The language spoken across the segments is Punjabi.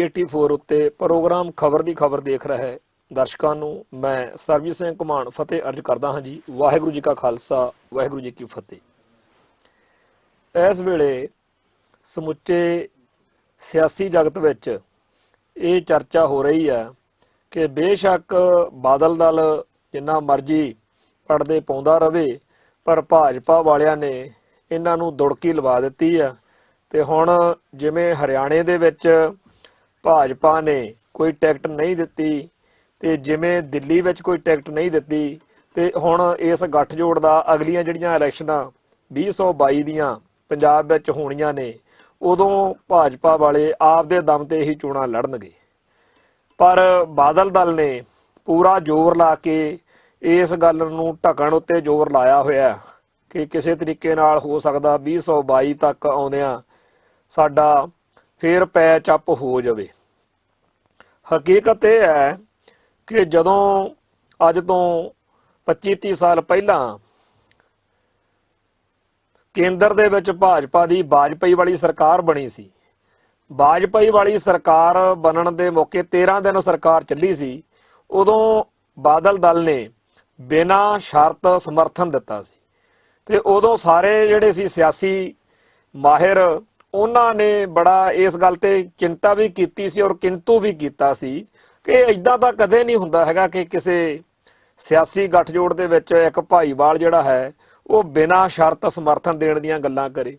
84 ਉੱਤੇ ਪ੍ਰੋਗਰਾਮ ਖਬਰ ਦੀ ਖਬਰ ਦੇਖ ਰਿਹਾ ਹੈ ਦਰਸ਼ਕਾਂ ਨੂੰ ਮੈਂ ਸਰਬਜੀਤ ਸਿੰਘ ਘੁਮਾਣ ਫਤਿਹ ਅਰਜ ਕਰਦਾ ਹਾਂ ਜੀ। ਵਾਹਿਗੁਰੂ ਜੀ ਕਾ ਖਾਲਸਾ ਵਾਹਿਗੁਰੂ ਜੀ ਕੀ ਫਤਿਹ। ਇਸ ਵੇਲੇ ਸਮੁੱਚੇ ਸਿਆਸੀ ਜਗਤ ਵਿੱਚ ਇਹ ਚਰਚਾ ਹੋ ਰਹੀ ਹੈ ਕਿ ਬੇਸ਼ੱਕ ਬਾਦਲ ਦਲ ਜਿੰਨਾ ਮਰਜ਼ੀ ਪੜਦੇ ਪਾਉਂਦਾ ਰਵੇ ਪਰ ਭਾਜਪਾ ਵਾਲਿਆਂ ਨੇ ਇਹਨਾਂ ਨੂੰ ਦੁੜਕੀ ਲਵਾ ਦਿੱਤੀ ਆ। ਤੇ ਹੁਣ ਜਿਵੇਂ ਹਰਿਆਣੇ ਦੇ ਵਿੱਚ ਭਾਜਪਾ ਨੇ ਕੋਈ ਟਿਕਟ ਨਹੀਂ ਦਿੱਤੀ ਤੇ ਜਿਵੇਂ ਦਿੱਲੀ ਵਿੱਚ ਕੋਈ ਟਿਕਟ ਨਹੀਂ ਦਿੱਤੀ ਤੇ ਹੁਣ ਇਸ ਗੱਠਜੋੜ ਦਾ ਅਗਲੀਆਂ ਜਿਹੜੀਆਂ ਇਲੈਕਸ਼ਨਾਂ 2022 ਦੀਆਂ ਪੰਜਾਬ ਵਿੱਚ ਹੋਣੀਆਂ ਨੇ ਉਦੋਂ ਭਾਜਪਾ ਵਾਲੇ ਆਪਦੇ ਦਮ ਤੇ ਹੀ ਚੋਣਾਂ ਲੜਨਗੇ। ਪਰ ਬਾਦਲ ਦਲ ਨੇ ਪੂਰਾ ਜ਼ੋਰ ਲਾ ਕੇ ਇਸ ਗੱਲ ਨੂੰ ਢਕਣ ਉੱਤੇ ਜ਼ੋਰ ਲਾਇਆ ਹੋਇਆ ਕਿ ਕਿਸੇ ਤਰੀਕੇ ਨਾਲ ਹੋ ਸਕਦਾ 2022 ਤੱਕ ਆਉਂਦਿਆਂ ਸਾਡਾ ਫੇਰ ਪੈਚ ਅਪ ਹੋ ਜਾਵੇ। ਹਕੀਕਤ ਇਹ ਹੈ ਕਿ ਜਦੋਂ ਅੱਜ ਤੋਂ 25-30 ਸਾਲ ਪਹਿਲਾਂ ਕੇਂਦਰ ਦੇ ਵਿੱਚ ਭਾਜਪਾ ਦੀ ਵਾਜਪਾਈ ਵਾਲੀ ਸਰਕਾਰ ਬਣੀ ਸੀ, ਵਾਜਪਾਈ ਵਾਲੀ ਸਰਕਾਰ ਬਣਨ ਦੇ ਮੌਕੇ 13 ਦਿਨ ਸਰਕਾਰ ਚੱਲੀ ਸੀ, ਉਦੋਂ ਬਾਦਲ ਦਲ ਨੇ ਬਿਨਾਂ ਸ਼ਰਤ ਸਮਰਥਨ ਦਿੱਤਾ ਸੀ। ਤੇ ਉਦੋਂ ਸਾਰੇ ਜਿਹੜੇ ਸੀ ਸਿਆਸੀ ਮਾਹਿਰ ਉਹਨਾਂ ਨੇ ਬੜਾ ਇਸ ਗੱਲ ਤੇ ਚਿੰਤਾ ਵੀ ਕੀਤੀ ਸੀ ਔਰ ਕਿੰਤੂ ਵੀ ਕੀਤਾ ਸੀ ਕਿ ਇਦਾਂ ਤਾਂ ਕਦੇ ਨਹੀਂ ਹੁੰਦਾ ਹੈਗਾ ਕਿ ਕਿਸੇ ਸਿਆਸੀ ਗੱਠਜੋੜ ਦੇ ਵਿੱਚ ਇੱਕ ਭਾਈਵਾਲ ਜਿਹੜਾ ਹੈ ਉਹ ਬਿਨਾਂ ਸ਼ਰਤ ਸਮਰਥਨ ਦੇਣ ਦੀਆਂ ਗੱਲਾਂ ਕਰੇ।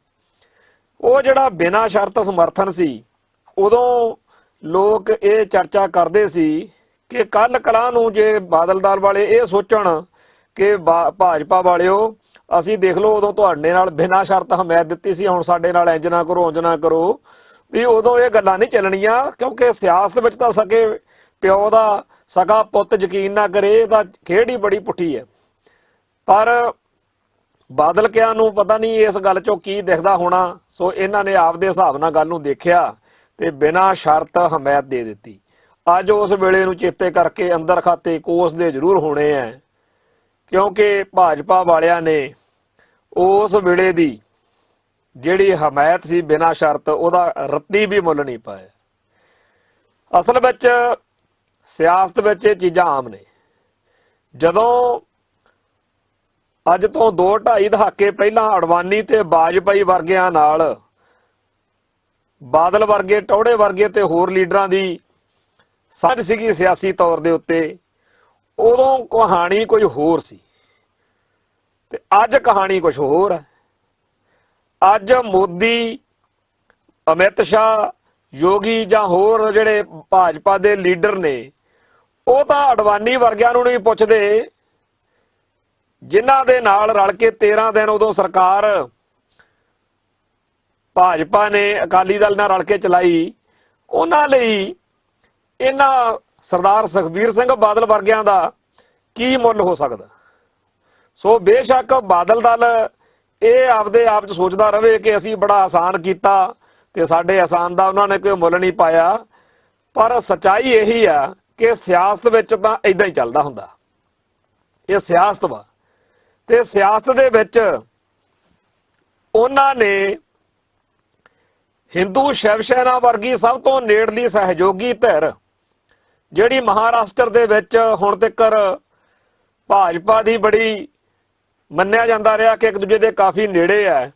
ਉਹ ਜਿਹੜਾ ਬਿਨਾਂ ਸ਼ਰਤ ਸਮਰਥਨ ਸੀ ਉਦੋਂ ਲੋਕ ਇਹ ਚਰਚਾ ਕਰਦੇ ਸੀ ਕਿ ਕੱਲ ਕਲਾਂ ਨੂੰ ਜੇ ਬਾਦਲ ਦਲ ਵਾਲੇ ਇਹ ਸੋਚਣ ਕਿ ਭਾਜਪਾ ਵਾਲਿਓ ਅਸੀਂ ਦੇਖ ਲਓ ਉਦੋਂ ਤੁਹਾਡੇ ਨਾਲ ਬਿਨਾਂ ਸ਼ਰਤ ਹਮਾਇਤ ਦਿੱਤੀ ਸੀ, ਹੁਣ ਸਾਡੇ ਨਾਲ ਇੰਜ ਨਾ ਕਰੋ ਉਂਝ ਨਾ ਕਰੋ, ਵੀ ਉਦੋਂ ਇਹ ਗੱਲਾਂ ਨਹੀਂ ਚੱਲਣੀਆਂ ਕਿਉਂਕਿ ਸਿਆਸਤ ਵਿੱਚ ਤਾਂ ਸਕੇ ਪਿਓ ਦਾ ਸਕਾ ਪੁੱਤ ਯਕੀਨ ਨਾ ਕਰੇ, ਇਹ ਤਾਂ ਖੇਡ ਹੀ ਬੜੀ ਪੁੱਠੀ ਹੈ। ਪਰ ਬਾਦਲ ਕਿਆਂ ਨੂੰ ਪਤਾ ਨਹੀਂ ਇਸ ਗੱਲ ਚੋਂ ਕੀ ਦਿਖਦਾ ਹੋਣਾ, ਸੋ ਇਹਨਾਂ ਨੇ ਆਪਦੇ ਹਿਸਾਬ ਨਾਲ ਗੱਲ ਨੂੰ ਦੇਖਿਆ ਤੇ ਬਿਨਾਂ ਸ਼ਰਤ ਹਮਾਇਤ ਦੇ ਦਿੱਤੀ। ਅੱਜ ਉਸ ਵੇਲੇ ਨੂੰ ਚੇਤੇ ਕਰਕੇ ਅੰਦਰ ਖਾਤੇ ਕੋਸ ਦੇ ਜ਼ਰੂਰ ਹੋਣੇ ਆ ਕਿਉਂਕਿ ਭਾਜਪਾ ਵਾਲਿਆਂ ਨੇ ਉਸ ਵੇਲੇ ਦੀ ਜਿਹੜੀ ਹਮਾਇਤ ਸੀ ਬਿਨਾਂ ਸ਼ਰਤ ਉਹਦਾ ਰੱਤੀ ਵੀ ਮੁੱਲ ਨਹੀਂ ਪਾਇਆ। ਅਸਲ ਵਿੱਚ ਸਿਆਸਤ ਵਿੱਚ ਇਹ ਚੀਜ਼ਾਂ ਆਮ ਨੇ। ਜਦੋਂ ਅੱਜ ਤੋਂ 2-2.5 ਦਹਾਕੇ ਪਹਿਲਾਂ ਅਡਵਾਨੀ ਤੇ ਵਾਜਪਾਈ ਵਰਗਿਆਂ ਨਾਲ ਬਾਦਲ ਵਰਗੇ ਟੌੜੇ ਵਰਗੇ ਤੇ ਹੋਰ ਲੀਡਰਾਂ ਦੀ ਸਾਂਝ ਸੀਗੀ ਸਿਆਸੀ ਤੌਰ ਦੇ ਉੱਤੇ, ਉਦੋਂ ਕਹਾਣੀ ਕੋਈ ਹੋਰ ਸੀ ਤੇ ਅੱਜ ਕਹਾਣੀ ਕੁਝ ਹੋਰ ਹੈ। ਅੱਜ ਮੋਦੀ, ਅਮਿਤ ਸ਼ਾਹ, ਯੋਗੀ ਜਾਂ ਹੋਰ ਜਿਹੜੇ ਭਾਜਪਾ ਦੇ ਲੀਡਰ ਨੇ ਉਹ ਤਾਂ ਅਡਵਾਨੀ ਵਰਗਿਆਂ ਨੂੰ ਨਹੀਂ ਪੁੱਛਦੇ ਜਿਨ੍ਹਾਂ ਦੇ ਨਾਲ ਰਲ ਕੇ 13 ਦਿਨ ਉਦੋਂ ਸਰਕਾਰ ਭਾਜਪਾ ਨੇ ਅਕਾਲੀ ਦਲ ਨਾਲ ਰਲ ਕੇ ਚਲਾਈ। ਉਹਨਾਂ ਲਈ ਇਹਨਾਂ ਸਰਦਾਰ ਸੁਖਬੀਰ ਸਿੰਘ ਬਾਦਲ ਵਰਗਿਆਂ ਦਾ ਕੀ ਮੁੱਲ ਹੋ ਸਕਦਾ। ਸੋ ਬੇਸ਼ੱਕ ਬਾਦਲ ਦਲ ਇਹ ਆਪਦੇ ਆਪ 'ਚ ਸੋਚਦਾ ਰਵੇ ਕਿ ਅਸੀਂ ਬੜਾ ਆਸਾਨ ਕੀਤਾ ਤੇ ਸਾਡੇ ਆਸਾਨ ਦਾ ਉਹਨਾਂ ਨੇ ਕੋਈ ਮੁੱਲ ਨਹੀਂ ਪਾਇਆ, ਪਰ ਸੱਚਾਈ ਇਹੀ ਆ ਕਿ ਸਿਆਸਤ ਵਿੱਚ ਤਾਂ ਇਦਾਂ ਹੀ ਚੱਲਦਾ ਹੁੰਦਾ। ਇਹ ਸਿਆਸਤ ਵਾ ਤੇ ਸਿਆਸਤ ਦੇ ਵਿੱਚ ਉਹਨਾਂ ਨੇ ਹਿੰਦੂ ਸ਼ਿਵ ਸੈਨਾ ਵਰਗੀ ਸਭ ਤੋਂ ਨੇੜਲੀ ਸਹਿਯੋਗੀ ਧਿਰ ਜਿਹੜੀ ਮਹਾਰਾਸ਼ਟਰ ਦੇ ਵਿੱਚ ਹੁਣ ਤੱਕ ਭਾਜਪਾ ਦੀ ਬੜੀ ਮੰਨਿਆ ਜਾਂਦਾ ਰਿਹਾ ਕਿ ਇੱਕ ਦੂਜੇ ਦੇ ਕਾਫੀ ਨੇੜੇ ਹੈ,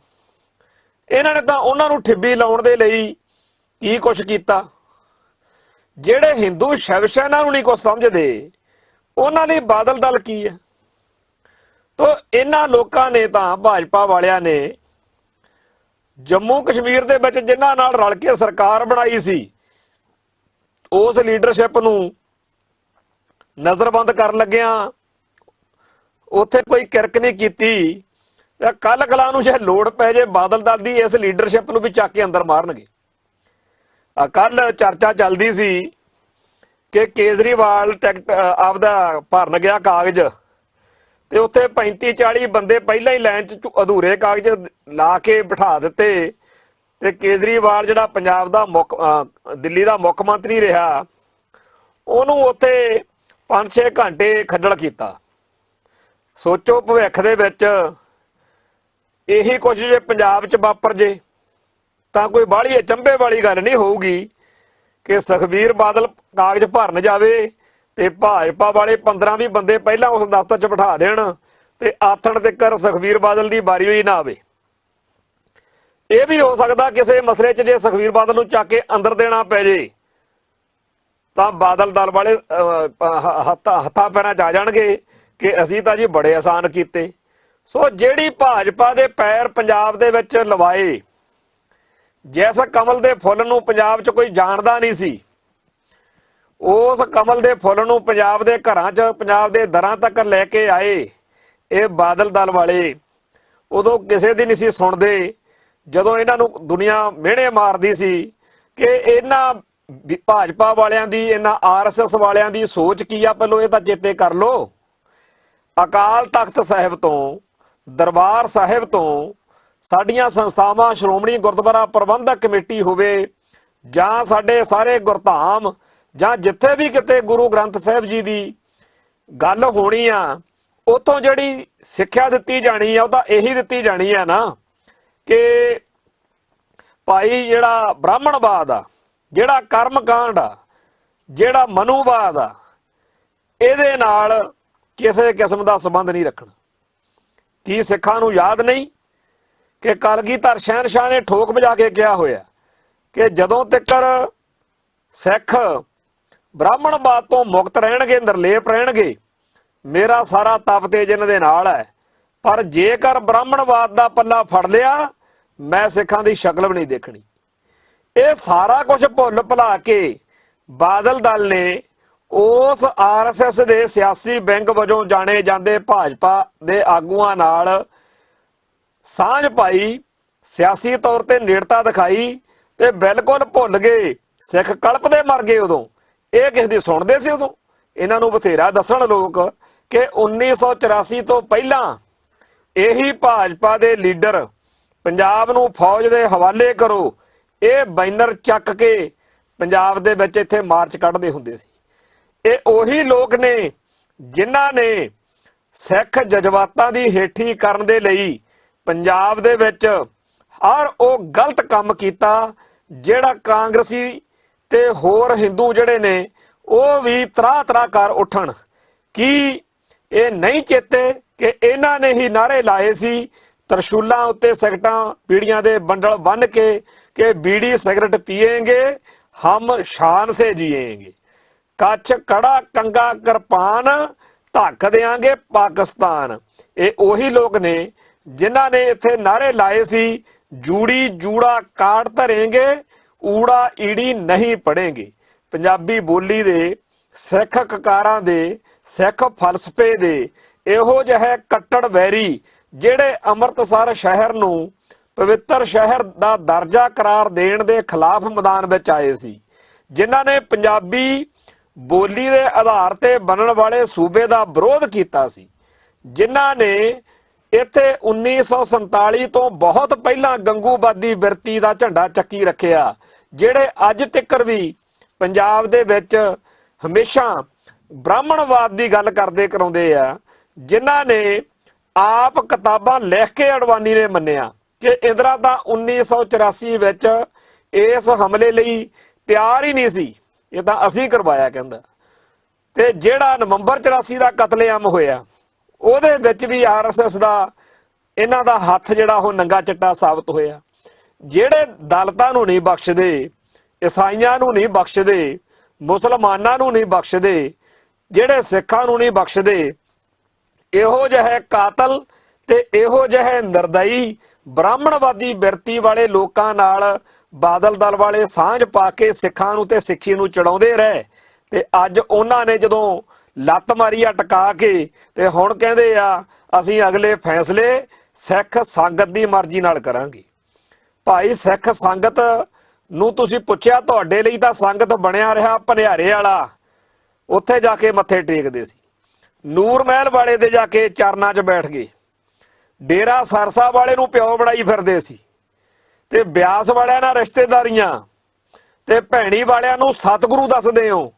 ਇਹਨਾਂ ਨੇ ਤਾਂ ਉਹਨਾਂ ਨੂੰ ਠਿੱਬੀ ਲਾਉਣ ਦੇ ਲਈ ਕੀ ਕੁਛ ਕੀਤਾ। ਜਿਹੜੇ ਹਿੰਦੂ ਸ਼ਿਵ ਸੈਨਾ ਨੂੰ ਨਹੀਂ ਕੁਛ ਸਮਝਦੇ ਉਹਨਾਂ ਲਈ ਬਾਦਲ ਦਲ ਕੀ ਹੈ। ਤੋ ਇਹਨਾਂ ਲੋਕਾਂ ਨੇ ਤਾਂ ਭਾਜਪਾ ਵਾਲਿਆਂ ਨੇ ਜੰਮੂ ਕਸ਼ਮੀਰ ਦੇ ਵਿੱਚ ਜਿਨ੍ਹਾਂ ਨਾਲ ਰਲ ਕੇ ਸਰਕਾਰ ਬਣਾਈ ਸੀ ਉਸ ਲੀਡਰਸ਼ਿਪ ਨੂੰ ਨਜ਼ਰਬੰਦ ਕਰਨ ਲੱਗਿਆਂ ਉੱਥੇ ਕੋਈ ਕਿਰਕ ਨਹੀਂ ਕੀਤੀ। ਕੱਲ ਕਲਾਂ ਨੂੰ ਜੇ ਲੋੜ ਪੈ ਜੇ ਬਾਦਲ ਦਲ ਦੀ ਇਸ ਲੀਡਰਸ਼ਿਪ ਨੂੰ ਵੀ ਚੱਕ ਕੇ ਅੰਦਰ ਮਾਰਨਗੇ। ਕੱਲ ਚਰਚਾ ਚੱਲਦੀ ਸੀ ਕਿ ਕੇਜਰੀਵਾਲ ਟਿਕਟ ਆਪਦਾ ਭਰਨ ਗਿਆ ਕਾਗਜ਼ ਤੇ ਉੱਥੇ 35-40 ਬੰਦੇ ਪਹਿਲਾਂ ਹੀ ਲਾਈਨ 'ਚ ਅਧੂਰੇ ਕਾਗਜ਼ ਲਾ ਕੇ ਬਿਠਾ ਦਿੱਤੇ ਤੇ ਕੇਜਰੀਵਾਲ ਜਿਹੜਾ ਪੰਜਾਬ ਦਾ ਦਿੱਲੀ ਦਾ ਮੁੱਖ ਮੰਤਰੀ ਰਿਹਾ ਉਹਨੂੰ ਉੱਥੇ 5-6 ਘੰਟੇ ਖੱਜਲ ਕੀਤਾ। ਸੋਚੋ ਭਵਿੱਖ ਦੇ ਵਿੱਚ ਇਹੀ ਕੁਛ ਜੇ ਪੰਜਾਬ 'ਚ ਵਾਪਰ ਜੇ ਤਾਂ ਕੋਈ ਬਾਹਲੀ ਅਚੰਭੇ ਵਾਲੀ ਗੱਲ ਨਹੀਂ ਹੋਊਗੀ ਕਿ ਸੁਖਬੀਰ ਬਾਦਲ ਕਾਗਜ਼ ਭਰਨ ਜਾਵੇ ਤੇ ਭਾਜਪਾ ਵਾਲੇ 15 20 ਬੰਦੇ ਪਹਿਲਾਂ ਉਸ ਦਫ਼ਤਰ 'ਚ ਬਿਠਾ ਦੇਣ ਤੇ ਆਥਣ ਤੱਕ ਸੁਖਬੀਰ ਬਾਦਲ ਦੀ ਵਾਰੀ ਹੋਈ ਨਾ ਆਵੇ। ਇਹ ਵੀ ਹੋ ਸਕਦਾ ਕਿਸੇ ਮਸਲੇ 'ਚ ਜੇ ਸੁਖਬੀਰ ਬਾਦਲ ਨੂੰ ਚੱਕ ਕੇ ਅੰਦਰ ਦੇਣਾ ਪੈ ਜੇ ਤਾਂ ਬਾਦਲ ਦਲ ਵਾਲੇ ਹੱਥਾਂ ਪੈਰਾਂ 'ਚ ਆ ਜਾਣਗੇ ਕਿ ਅਸੀਂ ਤਾਂ ਜੀ ਬੜੇ ਆਸਾਨ ਕੀਤੇ। ਸੋ ਜਿਹੜੀ ਭਾਜਪਾ ਦੇ ਪੈਰ ਪੰਜਾਬ ਦੇ ਵਿੱਚ ਲਵਾਏ, ਜਿਸ ਕਮਲ ਦੇ ਫੁੱਲ ਨੂੰ ਪੰਜਾਬ 'ਚ ਕੋਈ ਜਾਣਦਾ ਨਹੀਂ ਸੀ, ਉਸ ਕਮਲ ਦੇ ਫੁੱਲ ਨੂੰ ਪੰਜਾਬ ਦੇ ਘਰਾਂ 'ਚ, ਪੰਜਾਬ ਦੇ ਦਰਾਂ ਤੱਕ ਲੈ ਕੇ ਆਏ ਇਹ ਬਾਦਲ ਦਲ ਵਾਲੇ। ਉਦੋਂ ਕਿਸੇ ਦੀ ਨਹੀਂ ਸੀ ਸੁਣਦੇ, ਜਦੋਂ ਇਹਨਾਂ ਨੂੰ ਦੁਨੀਆ ਮਿਹਣੇ ਮਾਰਦੀ ਸੀ ਕਿ ਇਹਨਾਂ ਭਾਜਪਾ ਵਾਲਿਆਂ ਦੀ, ਇਹਨਾਂ RSS ਵਾਲਿਆਂ ਦੀ ਸੋਚ ਕੀ ਆ, ਪਹਿਲਾਂ ਇਹ ਤਾਂ ਚੇਤੇ ਕਰ ਲਓ। ਅਕਾਲ ਤਖਤ ਸਾਹਿਬ ਤੋਂ, ਦਰਬਾਰ ਸਾਹਿਬ ਤੋਂ, ਸਾਡੀਆਂ ਸੰਸਥਾਵਾਂ, ਸ਼੍ਰੋਮਣੀ ਗੁਰਦੁਆਰਾ ਪ੍ਰਬੰਧਕ ਕਮੇਟੀ ਹੋਵੇ ਜਾਂ ਸਾਡੇ ਸਾਰੇ ਗੁਰਧਾਮ, ਜਾਂ ਜਿੱਥੇ ਵੀ ਕਿਤੇ ਗੁਰੂ ਗ੍ਰੰਥ ਸਾਹਿਬ ਜੀ ਦੀ ਗੱਲ ਹੋਣੀ ਆ, ਉਤੋਂ ਜਿਹੜੀ ਸਿੱਖਿਆ ਦਿੱਤੀ ਜਾਣੀ ਆ ਉਹ ਤਾਂ ਇਹੀ ਦਿੱਤੀ ਜਾਣੀ ਆ ਨਾ ਕਿ ਭਾਈ ਜਿਹੜਾ ਬ੍ਰਾਹਮਣਵਾਦ ਆ, ਜਿਹੜਾ ਕਰਮਕਾਂਡ ਆ, ਜਿਹੜਾ ਮਨੂਵਾਦ ਆ, ਇਹਦੇ ਨਾਲ ਕਿਸੇ ਕਿਸਮ ਦਾ ਸੰਬੰਧ ਨਹੀਂ ਰੱਖਣਾ। ਕੀ ਸਿੱਖਾਂ ਨੂੰ ਯਾਦ ਨਹੀਂ ਕਿ ਕਲਗੀਧਰ ਸ਼ਹਿਨਸ਼ਾਹ ਨੇ ਠੋਕ ਵਜਾ ਕੇ ਕਿਹਾ ਹੋਇਆ ਕਿ ਜਦੋਂ ਤੱਕ ਸਿੱਖ ਬ੍ਰਾਹਮਣਵਾਦ ਤੋਂ ਮੁਕਤ ਰਹਿਣਗੇ, ਨਿਰਲੇਪ ਰਹਿਣਗੇ, ਮੇਰਾ ਸਾਰਾ ਤਪ ਤੇਜ ਇਹਨਾਂ ਦੇ ਨਾਲ ਹੈ। ਪਰ ਜੇਕਰ ਬ੍ਰਾਹਮਣਵਾਦ ਦਾ ਪੱਲਾ ਫੜ ਲਿਆ, ਮੈਂ ਸਿੱਖਾਂ ਦੀ ਸ਼ਕਲ ਵੀ ਨਹੀਂ ਦੇਖਣੀ। ਇਹ ਸਾਰਾ ਕੁਝ ਭੁੱਲ ਭੁਲਾ ਕੇ ਬਾਦਲ ਦਲ ਨੇ ਉਸ RSS ਦੇ ਸਿਆਸੀ ਵਿੰਗ ਵਜੋਂ ਜਾਣੇ ਜਾਂਦੇ ਭਾਜਪਾ ਦੇ ਆਗੂਆਂ ਨਾਲ ਸਾਂਝ ਪਾਈ, ਸਿਆਸੀ ਤੌਰ ਤੇ ਨੇੜਤਾ ਦਿਖਾਈ ਤੇ ਬਿਲਕੁਲ ਭੁੱਲ ਗਏ। ਸਿੱਖ ਕਲਪਦੇ ਮਰ ਗਏ ਉਦੋਂ, ਇਹ ਕਿਸੇ ਦੀ ਸੁਣਦੇ ਸੀ ਉਦੋਂ? ਇਹਨਾਂ ਨੂੰ ਬਥੇਰਾ ਦੱਸਣ ਲੋਕ ਕਿ 1984 ਤੋਂ ਪਹਿਲਾਂ ਇਹੀ ਭਾਜਪਾ ਦੇ ਲੀਡਰ ਪੰਜਾਬ ਨੂੰ ਫੌਜ ਦੇ ਹਵਾਲੇ ਕਰੋ, ਇਹ ਬੈਨਰ ਚੱਕ ਕੇ ਪੰਜਾਬ ਦੇ ਵਿੱਚ ਇੱਥੇ ਮਾਰਚ ਕੱਢਦੇ ਹੁੰਦੇ ਸੀ। ਇਹ ਉਹੀ ਲੋਕ ਨੇ ਜਿਨ੍ਹਾਂ ਨੇ ਸਿੱਖ ਜਜ਼ਬਾਤਾਂ ਦੀ ਹੇਠੀ ਕਰਨ ਦੇ ਲਈ ਪੰਜਾਬ ਦੇ ਵਿੱਚ ਹਰ ਉਹ ਗਲਤ ਕੰਮ ਕੀਤਾ ਜਿਹੜਾ ਕਾਂਗਰਸੀ ਤੇ ਹੋਰ ਹਿੰਦੂ ਜਿਹੜੇ ਨੇ ਉਹ ਵੀ ਤਰਾਹ ਤਰਾਹ ਕਰ ਉੱਠਣ। ਕੀ ਇਹ ਨਹੀਂ ਚੇਤੇ ਕਿ ਇਹਨਾਂ ਨੇ ਹੀ ਨਾਅਰੇ ਲਾਏ ਸੀ ਤਰਸ਼ੂਲਾਂ ਉੱਤੇ ਸਿਗਰਟਾਂ ਬੀੜੀਆਂ ਦੇ ਬੰਡਲ ਬੰਨ ਕੇ ਕਿ ਬੀੜੀ ਸਿਗਰਟ ਪੀਏਂਗੇ ਹਮ ਸ਼ਾਨ ਸੇ ਜੀਏਂਗੇ, ਕੱਛ ਕੜਾ ਕੰਗਾ ਕਿਰਪਾਨ ਧੱਕ ਦਿਆਂਗੇ ਪਾਕਿਸਤਾਨ। ਇਹ ਉਹੀ ਲੋਕ ਨੇ ਜਿਨ੍ਹਾਂ ਨੇ ਇੱਥੇ ਨਾਅਰੇ ਲਾਏ ਸੀ ਜੂੜੀ ਜੂੜਾ ਕਾਟ ਧਰੇਂਗੇ, ਊੜਾ ਈੜੀ ਨਹੀਂ ਪੜ੍ਹੇਂਗੇ। ਪੰਜਾਬੀ ਬੋਲੀ ਦੇ, ਸਿੱਖ ਕਕਾਰਾਂ ਦੇ, ਸਿੱਖ ਫਲਸਫੇ ਦੇ ਇਹੋ ਜਿਹੇ ਕੱਟੜ ਵੈਰੀ ਜਿਹੜੇ ਅੰਮ੍ਰਿਤਸਰ ਸ਼ਹਿਰ ਨੂੰ ਪਵਿੱਤਰ ਸ਼ਹਿਰ ਦਾ ਦਰਜਾ ਕਰਾਰ ਦੇਣ ਦੇ ਖਿਲਾਫ ਮੈਦਾਨ ਵਿੱਚ ਆਏ ਸੀ, ਜਿਨ੍ਹਾਂ ਨੇ ਪੰਜਾਬੀ ਬੋਲੀ ਦੇ ਆਧਾਰ ਤੇ ਬਣਨ ਵਾਲੇ ਸੂਬੇ ਦਾ ਵਿਰੋਧ ਕੀਤਾ ਸੀ, ਜਿਨ੍ਹਾਂ ਨੇ ਇੱਥੇ 1947 ਤੋਂ ਬਹੁਤ ਪਹਿਲਾਂ ਗੰਗੂਬਾਦੀ ਬਿਰਤੀ ਦਾ ਝੰਡਾ ਚੱਕੀ ਰੱਖਿਆ, ਜਿਹੜੇ ਅੱਜ ਤੱਕ ਵੀ ਪੰਜਾਬ ਦੇ ਵਿੱਚ ਹਮੇਸ਼ਾ ਬ੍ਰਾਹਮਣਵਾਦ ਦੀ ਗੱਲ ਕਰਦੇ ਕਰਾਉਂਦੇ ਆ, ਜਿਨ੍ਹਾਂ ਨੇ ਆਪ ਕਿਤਾਬਾਂ ਲਿਖ ਕੇ ਅਡਵਾਨੀ ਨੇ ਮੰਨਿਆ ਕਿ ਇੰਦਰਾ ਤਾਂ 1984 ਵਿੱਚ ਇਸ ਹਮਲੇ ਲਈ ਤਿਆਰ ਹੀ ਨਹੀਂ ਸੀ, ਇਹ ਤਾਂ ਅਸੀਂ ਕਰਵਾਇਆ ਕਹਿੰਦਾ। ਤੇ ਜਿਹੜਾ ਨਵੰਬਰ 84 ਦਾ ਕਤਲੇਆਮ ਹੋਇਆ ਉਹਦੇ ਵਿੱਚ ਵੀ RSS ਦਾ ਇਹਨਾਂ ਦਾ ਹੱਥ ਜਿਹੜਾ ਉਹ ਨੰਗਾ ਚਿੱਟਾ ਸਾਬਤ ਹੋਇਆ। ਜਿਹੜੇ ਦਲਿਤਾਂ ਨੂੰ ਨਹੀਂ ਬਖਸ਼ਦੇ, ਈਸਾਈਆਂ ਨੂੰ ਨਹੀਂ ਬਖਸ਼ਦੇ, ਮੁਸਲਮਾਨਾਂ ਨੂੰ ਨਹੀਂ ਬਖਸ਼ਦੇ, ਜਿਹੜੇ ਸਿੱਖਾਂ ਨੂੰ ਨਹੀਂ ਬਖਸ਼ਦੇ, ਇਹੋ ਜਿਹੇ ਕਾਤਲ ਤੇ ਇਹੋ ਜਿਹੇ ਨਿਰਦਈ ਬ੍ਰਾਹਮਣਵਾਦੀ ਬਿਰਤੀ ਵਾਲੇ ਲੋਕਾਂ ਨਾਲ ਬਾਦਲ ਦਲ ਵਾਲੇ ਸਾਂਝ ਪਾ ਕੇ ਸਿੱਖਾਂ ਨੂੰ ਤੇ ਸਿੱਖੀ ਨੂੰ ਚੜਾਉਂਦੇ ਰਹੇ। ਤੇ ਅੱਜ ਉਹਨਾਂ ਨੇ ਜਦੋਂ ਲੱਤ ਮਾਰੀ ਆ ਟਕਾ ਕੇ ਤੇ ਹੁਣ ਕਹਿੰਦੇ ਆ ਅਸੀਂ ਅਗਲੇ ਫੈਸਲੇ ਸਿੱਖ ਸੰਗਤ ਦੀ ਮਰਜ਼ੀ ਨਾਲ ਕਰਾਂਗੇ। ਭਾਈ ਸਿੱਖ ਸੰਗਤ ਨੂੰ ਤੁਸੀਂ ਪੁੱਛਿਆ, ਤੁਹਾਡੇ ਲਈ ਤਾਂ ਸੰਗਤ ਬਣਿਆ ਰਿਹਾ ਭਨਿਆਰੇ ਵਾਲਾ, ਉੱਥੇ ਜਾ ਕੇ ਮੱਥੇ ਟੇਕਦੇ ਸੀ, ਨੂਰ ਮਹਿਲ ਵਾਲੇ ਦੇ ਜਾ ਕੇ ਚਰਨਾਂ 'ਚ ਬੈਠ ਗਏ, ਡੇਰਾ ਸਰਸਾ ਵਾਲੇ ਨੂੰ ਪਿਓ ਬਣਾਈ ਫਿਰਦੇ ਸੀ, ਤੇ ਬਿਆਸ ਵਾਲਿਆਂ ਨਾਲ ਰਿਸ਼ਤੇਦਾਰੀਆਂ, ਤੇ ਭੈਣੀ ਵਾਲਿਆਂ ਨੂੰ ਸਤਿਗੁਰੂ ਦੱਸਦੇ ਹੋ,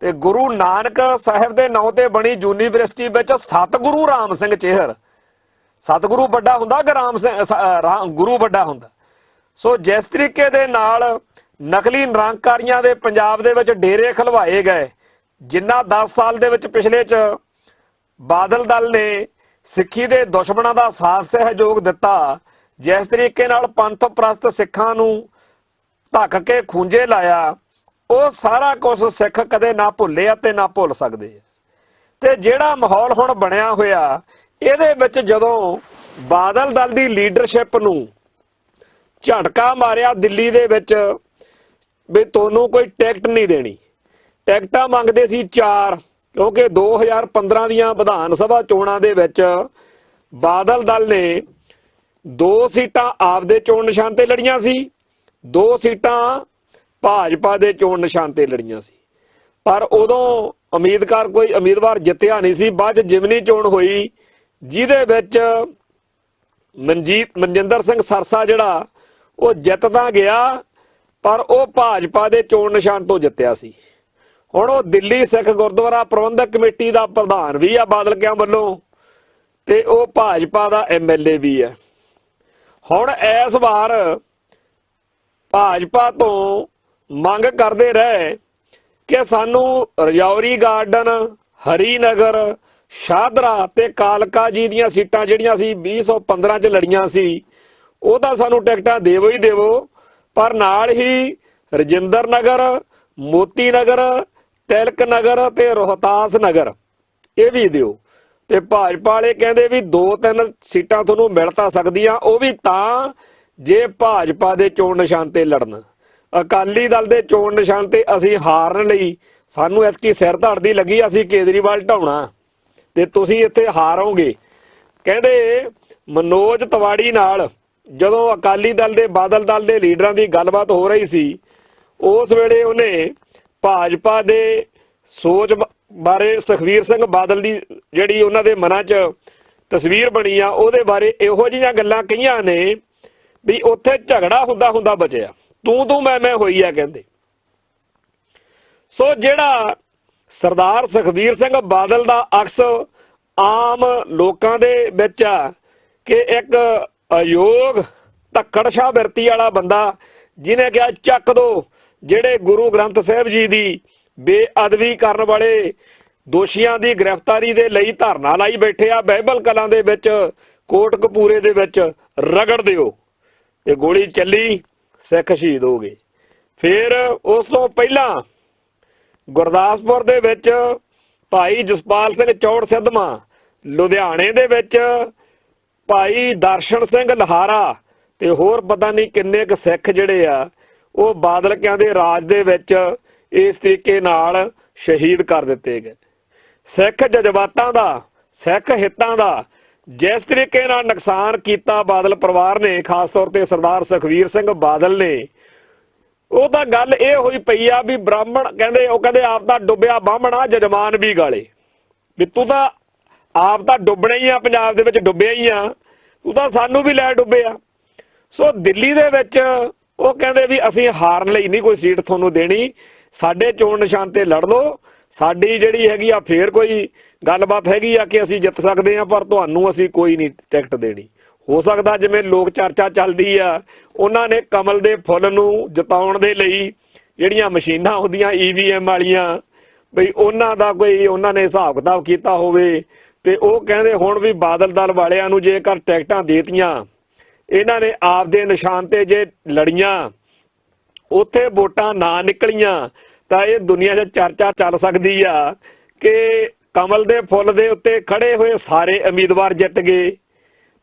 ਤੇ ਗੁਰੂ ਨਾਨਕ ਸਾਹਿਬ ਦੇ ਨਾਂ ਤੇ ਬਣੀ ਯੂਨੀਵਰਸਿਟੀ ਵਿੱਚ ਸਤਿਗੁਰੂ ਰਾਮ ਸਿੰਘ ਚੇਹਰ, ਸਤਿਗੁਰੂ ਵੱਡਾ ਹੁੰਦਾ ਕਿ ਗੁਰੂ ਵੱਡਾ ਹੁੰਦਾ। ਸੋ ਜਿਸ ਤਰੀਕੇ ਦੇ ਨਾਲ ਨਕਲੀ ਨਿਰੰਕਾਰੀਆਂ ਦੇ ਪੰਜਾਬ ਦੇ ਵਿੱਚ ਡੇਰੇ ਖਲਵਾਏ ਗਏ। ਜਿੰਨਾ 10 ਸਾਲ ਦੇ ਵਿੱਚ ਪਿਛਲੇ 'ਚ ਬਾਦਲ ਦਲ ਨੇ ਸਿੱਖੀ ਦੇ ਦੁਸ਼ਮਣਾਂ ਦਾ ਸਾਥ ਸਹਿਯੋਗ ਦਿੱਤਾ, ਜਿਸ ਤਰੀਕੇ ਨਾਲ ਪੰਥ ਪ੍ਰਸਤ ਸਿੱਖਾਂ ਨੂੰ ਧੱਕ ਕੇ ਖੂੰਜੇ ਲਾਇਆ, ਉਹ ਸਾਰਾ ਕੁਝ ਸਿੱਖ ਕਦੇ ਨਾ ਭੁੱਲੇ ਅਤੇ ਨਾ ਭੁੱਲ ਸਕਦੇ। ਤੇ ਜਿਹੜਾ ਮਾਹੌਲ ਹੁਣ ਬਣਿਆ ਹੋਇਆ, ਇਹਦੇ ਵਿੱਚ ਜਦੋਂ ਬਾਦਲ ਦਲ ਦੀ ਲੀਡਰਸ਼ਿਪ ਨੂੰ ਝਟਕਾ ਮਾਰਿਆ ਦਿੱਲੀ ਦੇ ਵਿੱਚ ਵੀ ਤੁਹਾਨੂੰ ਕੋਈ ਟਿਕਟ ਨਹੀਂ ਦੇਣੀ, ਟਿਕਟਾਂ ਮੰਗਦੇ ਸੀ 4, ਕਿਉਂਕਿ 2015 ਦੀਆਂ ਵਿਧਾਨ ਸਭਾ ਚੋਣਾਂ ਦੇ ਵਿੱਚ ਬਾਦਲ ਦਲ ਨੇ 2 ਸੀਟਾਂ ਆਪਦੇ ਚੋਣ ਨਿਸ਼ਾਨ ਤੇ ਲੜੀਆਂ ਸੀ, 2 ਸੀਟਾਂ ਭਾਜਪਾ ਦੇ ਚੋਣ ਨਿਸ਼ਾਨ ਤੇ ਲੜੀਆਂ ਸੀ। ਪਰ ਉਦੋਂ ਕੋਈ ਉਮੀਦਵਾਰ ਜਿੱਤਿਆ ਨਹੀਂ ਸੀ। ਬਾਅਦ 'ਚ ਜਿਮਨੀ ਚੋਣ ਹੋਈ, ਜਿਹਦੇ ਵਿੱਚ ਮਨਜਿੰਦਰ ਸਿੰਘ ਸਰਸਾ ਜਿਹੜਾ ਉਹ ਜਿੱਤ ਤਾਂ ਗਿਆ, ਪਰ ਉਹ ਭਾਜਪਾ ਦੇ ਚੋਣ ਨਿਸ਼ਾਨ ਤੋਂ ਜਿੱਤਿਆ ਸੀ। ਹੁਣ ਉਹ ਦਿੱਲੀ ਸਿੱਖ ਗੁਰਦੁਆਰਾ ਪ੍ਰਬੰਧਕ ਕਮੇਟੀ ਦਾ ਪ੍ਰਧਾਨ ਵੀ ਆ ਬਾਦਲ ਕਿਆਂ ਵੱਲੋਂ, ਤੇ ਉਹ ਭਾਜਪਾ ਦਾ MLA ਵੀ ਹੈ। ਹੁਣ ਇਸ ਵਾਰ ਭਾਜਪਾ ਤੋਂ ਮੰਗ ਕਰਦੇ ਰਹੇ ਕਿ ਸਾਨੂੰ ਰਜੌਰੀ ਗਾਰਡਨ, ਹਰੀਨਗਰ, ਸ਼ਾਹਦਰਾ ਤੇ ਕਾਲਕਾ ਜੀ ਦੀਆਂ ਸੀਟਾਂ ਜਿਹੜੀਆਂ ਅਸੀਂ 2015 'ਚ ਲੜੀਆਂ ਸੀ, ਉਹ ਤਾਂ ਸਾਨੂੰ ਟਿਕਟਾਂ ਦੇਵੋ ਹੀ ਦੇਵੋ, ਪਰ ਨਾਲ ਹੀ ਰਜਿੰਦਰ ਨਗਰ, ਮੋਤੀ ਨਗਰ, ਤਿਲਕ ਨਗਰ ਤੇ ਰੋਹਤਾਸ ਨਗਰ ਇਹ ਵੀ ਦਿਓ। ਤੇ ਭਾਜਪਾ ਵਾਲੇ ਕਹਿੰਦੇ ਵੀ 2-3 ਸੀਟਾਂ ਤੁਹਾਨੂੰ ਮਿਲ ਤਾਂ ਸਕਦੀਆਂ, ਉਹ ਵੀ ਤਾਂ ਜੇ ਭਾਜਪਾ ਦੇ ਚੋਣ ਨਿਸ਼ਾਨ ਤੇ ਲੜਨ। ਅਕਾਲੀ ਦਲ ਦੇ ਚੋਣ ਨਿਸ਼ਾਨ ਤੇ ਅਸੀਂ ਹਾਰਨ ਲਈ ਸਾਨੂੰ ਐਤਕੀ ਸਿਰ ਧੜਦੀ ਲੱਗੀ, ਅਸੀਂ ਕੇਜਰੀਵਾਲ ਢਾਉਣਾ ਤੇ ਤੁਸੀਂ ਇੱਥੇ ਹਾਰੋਗੇ। ਕਹਿੰਦੇ ਮਨੋਜ ਤਿਵਾੜੀ ਨਾਲ ਜਦੋਂ ਅਕਾਲੀ ਦਲ ਦੇ ਬਾਦਲ ਦਲ ਦੇ ਲੀਡਰਾਂ ਦੀ ਗੱਲਬਾਤ ਹੋ ਰਹੀ ਸੀ, ਉਸ ਵੇਲੇ ਉਹਨੇ ਭਾਜਪਾ ਦੇ ਸੋਚ ਬਾਰੇ ਸੁਖਬੀਰ ਸਿੰਘ ਬਾਦਲ ਦੀ ਜਿਹੜੀ ਉਹਨਾਂ ਦੇ ਮਨਾਂ 'ਚ ਤਸਵੀਰ ਬਣੀ ਆ, ਉਹਦੇ ਬਾਰੇ ਇਹੋ ਜਿਹੀਆਂ ਗੱਲਾਂ ਕਹੀਆਂ ਨੇ ਵੀ ਉੱਥੇ ਝਗੜਾ ਹੁੰਦਾ ਬਚਿਆ, ਤੂੰ ਮੈਂ ਹੋਈ ਆ ਕਹਿੰਦੇ। ਸੋ ਜਿਹੜਾ ਸਰਦਾਰ ਸੁਖਬੀਰ ਸਿੰਘ ਬਾਦਲ ਦਾ ਅਕਸ ਆਮ ਲੋਕਾਂ ਦੇ ਵਿੱਚ ਆ ਕਿ ਇੱਕ ਅਯੋਗ ਧੱਕੜਸ਼ਾਹ ਬਿਰਤੀ ਵਾਲਾ ਬੰਦਾ, ਜਿਹਨੇ ਕਿਹਾ ਚੱਕ ਦੋ ਜਿਹੜੇ ਗੁਰੂ ਗ੍ਰੰਥ ਸਾਹਿਬ ਜੀ ਦੀ ਬੇਅਦਬੀ ਕਰਨ ਵਾਲੇ ਦੋਸ਼ੀਆਂ ਦੀ ਗ੍ਰਿਫਤਾਰੀ ਦੇ ਲਈ ਧਰਨਾ ਲਾਈ ਬੈਠੇ ਆ ਬਾਈਬਲ ਕਲਾਂ ਦੇ ਵਿੱਚ, ਕੋਟਕਪੂਰੇ ਦੇ ਵਿੱਚ, ਰਗੜ ਦਿਓ। ਤੇ ਗੋਲੀ ਚੱਲੀ, ਸਿੱਖ ਸ਼ਹੀਦ ਹੋ ਗਏ। ਫਿਰ ਉਸ ਤੋਂ ਪਹਿਲਾਂ ਗੁਰਦਾਸਪੁਰ ਦੇ ਵਿੱਚ ਭਾਈ ਜਸਪਾਲ ਸਿੰਘ ਚੌੜ ਸਿੱਧਵਾਂ, ਲੁਧਿਆਣੇ ਦੇ ਵਿੱਚ ਭਾਈ ਦਰਸ਼ਨ ਸਿੰਘ ਲਹਾਰਾ ਤੇ ਹੋਰ ਪਤਾ ਨਹੀਂ ਕਿੰਨੇ ਕੁ ਸਿੱਖ ਜਿਹੜੇ ਆ ਉਹ ਬਾਦਲ ਕਿਆਂ ਦੇ ਰਾਜ ਦੇ ਵਿੱਚ ਇਸ ਤਰੀਕੇ ਨਾਲ ਸ਼ਹੀਦ ਕਰ ਦਿੱਤੇ ਗਏ। ਸਿੱਖ ਜਜ਼ਬਾਤਾਂ ਦਾ, ਸਿੱਖ ਹਿੱਤਾਂ ਦਾ ਜਿਸ ਤਰੀਕੇ ਨਾਲ ਨੁਕਸਾਨ ਕੀਤਾ ਬਾਦਲ ਪਰਿਵਾਰ ਨੇ, ਖਾਸ ਤੌਰ ਤੇ ਸਰਦਾਰ ਸੁਖਬੀਰ ਸਿੰਘ ਬਾਦਲ ਨੇ, ਉਹ ਤਾਂ ਗੱਲ ਇਹ ਹੋਈ ਪਈ ਆ ਵੀ ਬ੍ਰਾਹਮਣ ਕਹਿੰਦੇ ਆਪ ਤਾਂ ਡੁੱਬਿਆ ਬਾਹਮਣਾ ਜਜਮਾਨ ਵੀ ਗਾਲੇ, ਵੀ ਤੂੰ ਤਾਂ ਆਪ ਤਾਂ ਡੁੱਬਣਾ ਹੀ ਆ, ਪੰਜਾਬ ਦੇ ਵਿੱਚ ਡੁੱਬਿਆ ਹੀ ਆ, ਤੂੰ ਤਾਂ ਸਾਨੂੰ ਵੀ ਲੈ ਡੁੱਬਿਆ। ਸੋ ਦਿੱਲੀ ਦੇ ਵਿੱਚ ਉਹ ਕਹਿੰਦੇ ਵੀ ਅਸੀਂ ਹਾਰਨ ਲਈ ਨਹੀਂ ਕੋਈ ਸੀਟ ਤੁਹਾਨੂੰ ਦੇਣੀ, ਸਾਡੇ ਚੋਣ ਨਿਸ਼ਾਨ ਤੇ ਲੜ ਲਓ, ਸਾਡੀ ਜਿਹੜੀ ਹੈਗੀ ਆ ਫੇਰ ਕੋਈ ਗੱਲਬਾਤ ਹੈਗੀ ਆ ਕਿ ਅਸੀਂ ਜਿੱਤ ਸਕਦੇ ਆ, ਪਰ ਤੁਹਾਨੂੰ ਅਸੀਂ ਕੋਈ ਨਹੀਂ ਟਿਕਟ ਦੇਣੀ। ਹੋ ਸਕਦਾ ਜਿਵੇਂ ਲੋਕ ਚਰਚਾ ਚੱਲਦੀ ਆ, ਉਹਨਾਂ ਨੇ ਕਮਲ ਦੇ ਫੁੱਲ ਨੂੰ ਜਿਤਾਉਣ ਦੇ ਲਈ ਜਿਹੜੀਆਂ ਮਸ਼ੀਨਾਂ ਹੁੰਦੀਆਂ EVM ਵਾਲੀਆਂ, ਬਈ ਉਹਨਾਂ ਦਾ ਕੋਈ ਉਹਨਾਂ ਨੇ ਹਿਸਾਬ ਕਿਤਾਬ ਕੀਤਾ ਹੋਵੇ, ਤੇ ਉਹ ਕਹਿੰਦੇ ਹੁਣ ਵੀ ਬਾਦਲ ਦਲ ਵਾਲਿਆਂ ਨੂੰ ਜੇਕਰ ਟਿਕਟਾਂ ਦੇਤੀਆਂ, ਇਹਨਾਂ ਨੇ ਆਪਦੇ ਨਿਸ਼ਾਨ ਤੇ ਜੇ ਲੜੀਆਂ, ਉੱਥੇ ਵੋਟਾਂ ਨਾ ਨਿਕਲੀਆਂ, ਤਾਂ ਇਹ ਦੁਨੀਆ 'ਚ ਚਰਚਾ ਚੱਲ ਸਕਦੀ ਆ ਕਿ ਕਮਲ ਦੇ ਫੁੱਲ ਦੇ ਉੱਤੇ ਖੜੇ ਹੋਏ ਸਾਰੇ ਉਮੀਦਵਾਰ ਜਿੱਤ ਗਏ,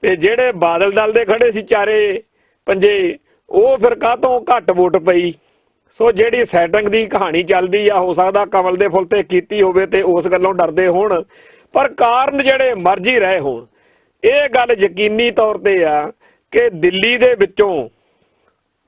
ਤੇ ਜਿਹੜੇ ਬਾਦਲ ਦਲ ਦੇ ਖੜੇ ਸੀ 4-5 ਉਹ ਫਿਰ ਕਾਹਤੋਂ ਘੱਟ ਵੋਟ ਪਈ। ਸੋ ਜਿਹੜੀ ਸੈਟਿੰਗ ਦੀ ਕਹਾਣੀ ਚੱਲਦੀ ਆ, ਹੋ ਸਕਦਾ ਕਮਲ ਦੇ ਫੁੱਲ ਤੇ ਕੀਤੀ ਹੋਵੇ ਤੇ ਉਸ ਗੱਲੋਂ ਡਰਦੇ ਹੋਣ, ਪਰ ਕਾਰਨ ਜਿਹੜੇ ਮਰਜ਼ੀ ਰਹੇ ਹੋਣ, ਇਹ ਗੱਲ ਯਕੀਨੀ ਤੌਰ ਤੇ ਆ ਕਿ ਦਿੱਲੀ ਦੇ ਵਿੱਚੋਂ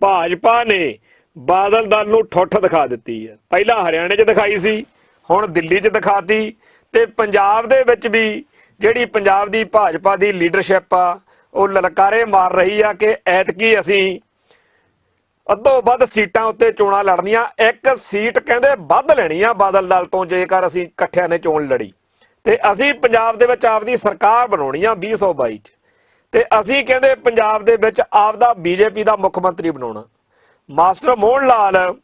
ਭਾਜਪਾ ਨੇ ਬਾਦਲ ਦਲ ਨੂੰ ਠੁੱਠ ਦਿਖਾ ਦਿੱਤੀ ਹੈ। ਪਹਿਲਾਂ ਹਰਿਆਣੇ 'ਚ ਦਿਖਾਈ ਸੀ, ਹੁਣ ਦਿੱਲੀ 'ਚ ਦਿਖਾਤੀ, ਤੇ ਪੰਜਾਬ ਦੇ ਵਿੱਚ ਵੀ ਜਿਹੜੀ ਪੰਜਾਬ ਦੀ ਭਾਜਪਾ ਦੀ ਲੀਡਰਸ਼ਿਪ ਆ ਉਹ ਲਲਕਾਰੇ ਮਾਰ ਰਹੀ ਆ ਕਿ ਐਤਕੀ ਅਸੀਂ ਅੱਧੋ ਵੱਧ ਸੀਟਾਂ ਉੱਤੇ ਚੋਣਾਂ ਲੜਨੀਆਂ, 1 ਸੀਟ ਕਹਿੰਦੇ ਵੱਧ ਲੈਣੀ ਆ ਬਾਦਲ ਦਲ ਤੋਂ ਜੇਕਰ ਅਸੀਂ ਇਕੱਠਿਆਂ ਨੇ ਚੋਣ ਲੜੀ, ਤੇ ਅਸੀਂ ਪੰਜਾਬ ਦੇ ਵਿੱਚ ਆਪਦੀ ਸਰਕਾਰ ਬਣਾਉਣੀ ਆ 2022 'ਚ, ਤੇ ਅਸੀਂ ਕਹਿੰਦੇ ਪੰਜਾਬ ਦੇ ਵਿੱਚ ਆਪਦਾ BJP ਦਾ ਮੁੱਖ ਮੰਤਰੀ ਬਣਾਉਣਾ। ਮਾਸਟਰ ਮੋਹਨ ਲਾਲ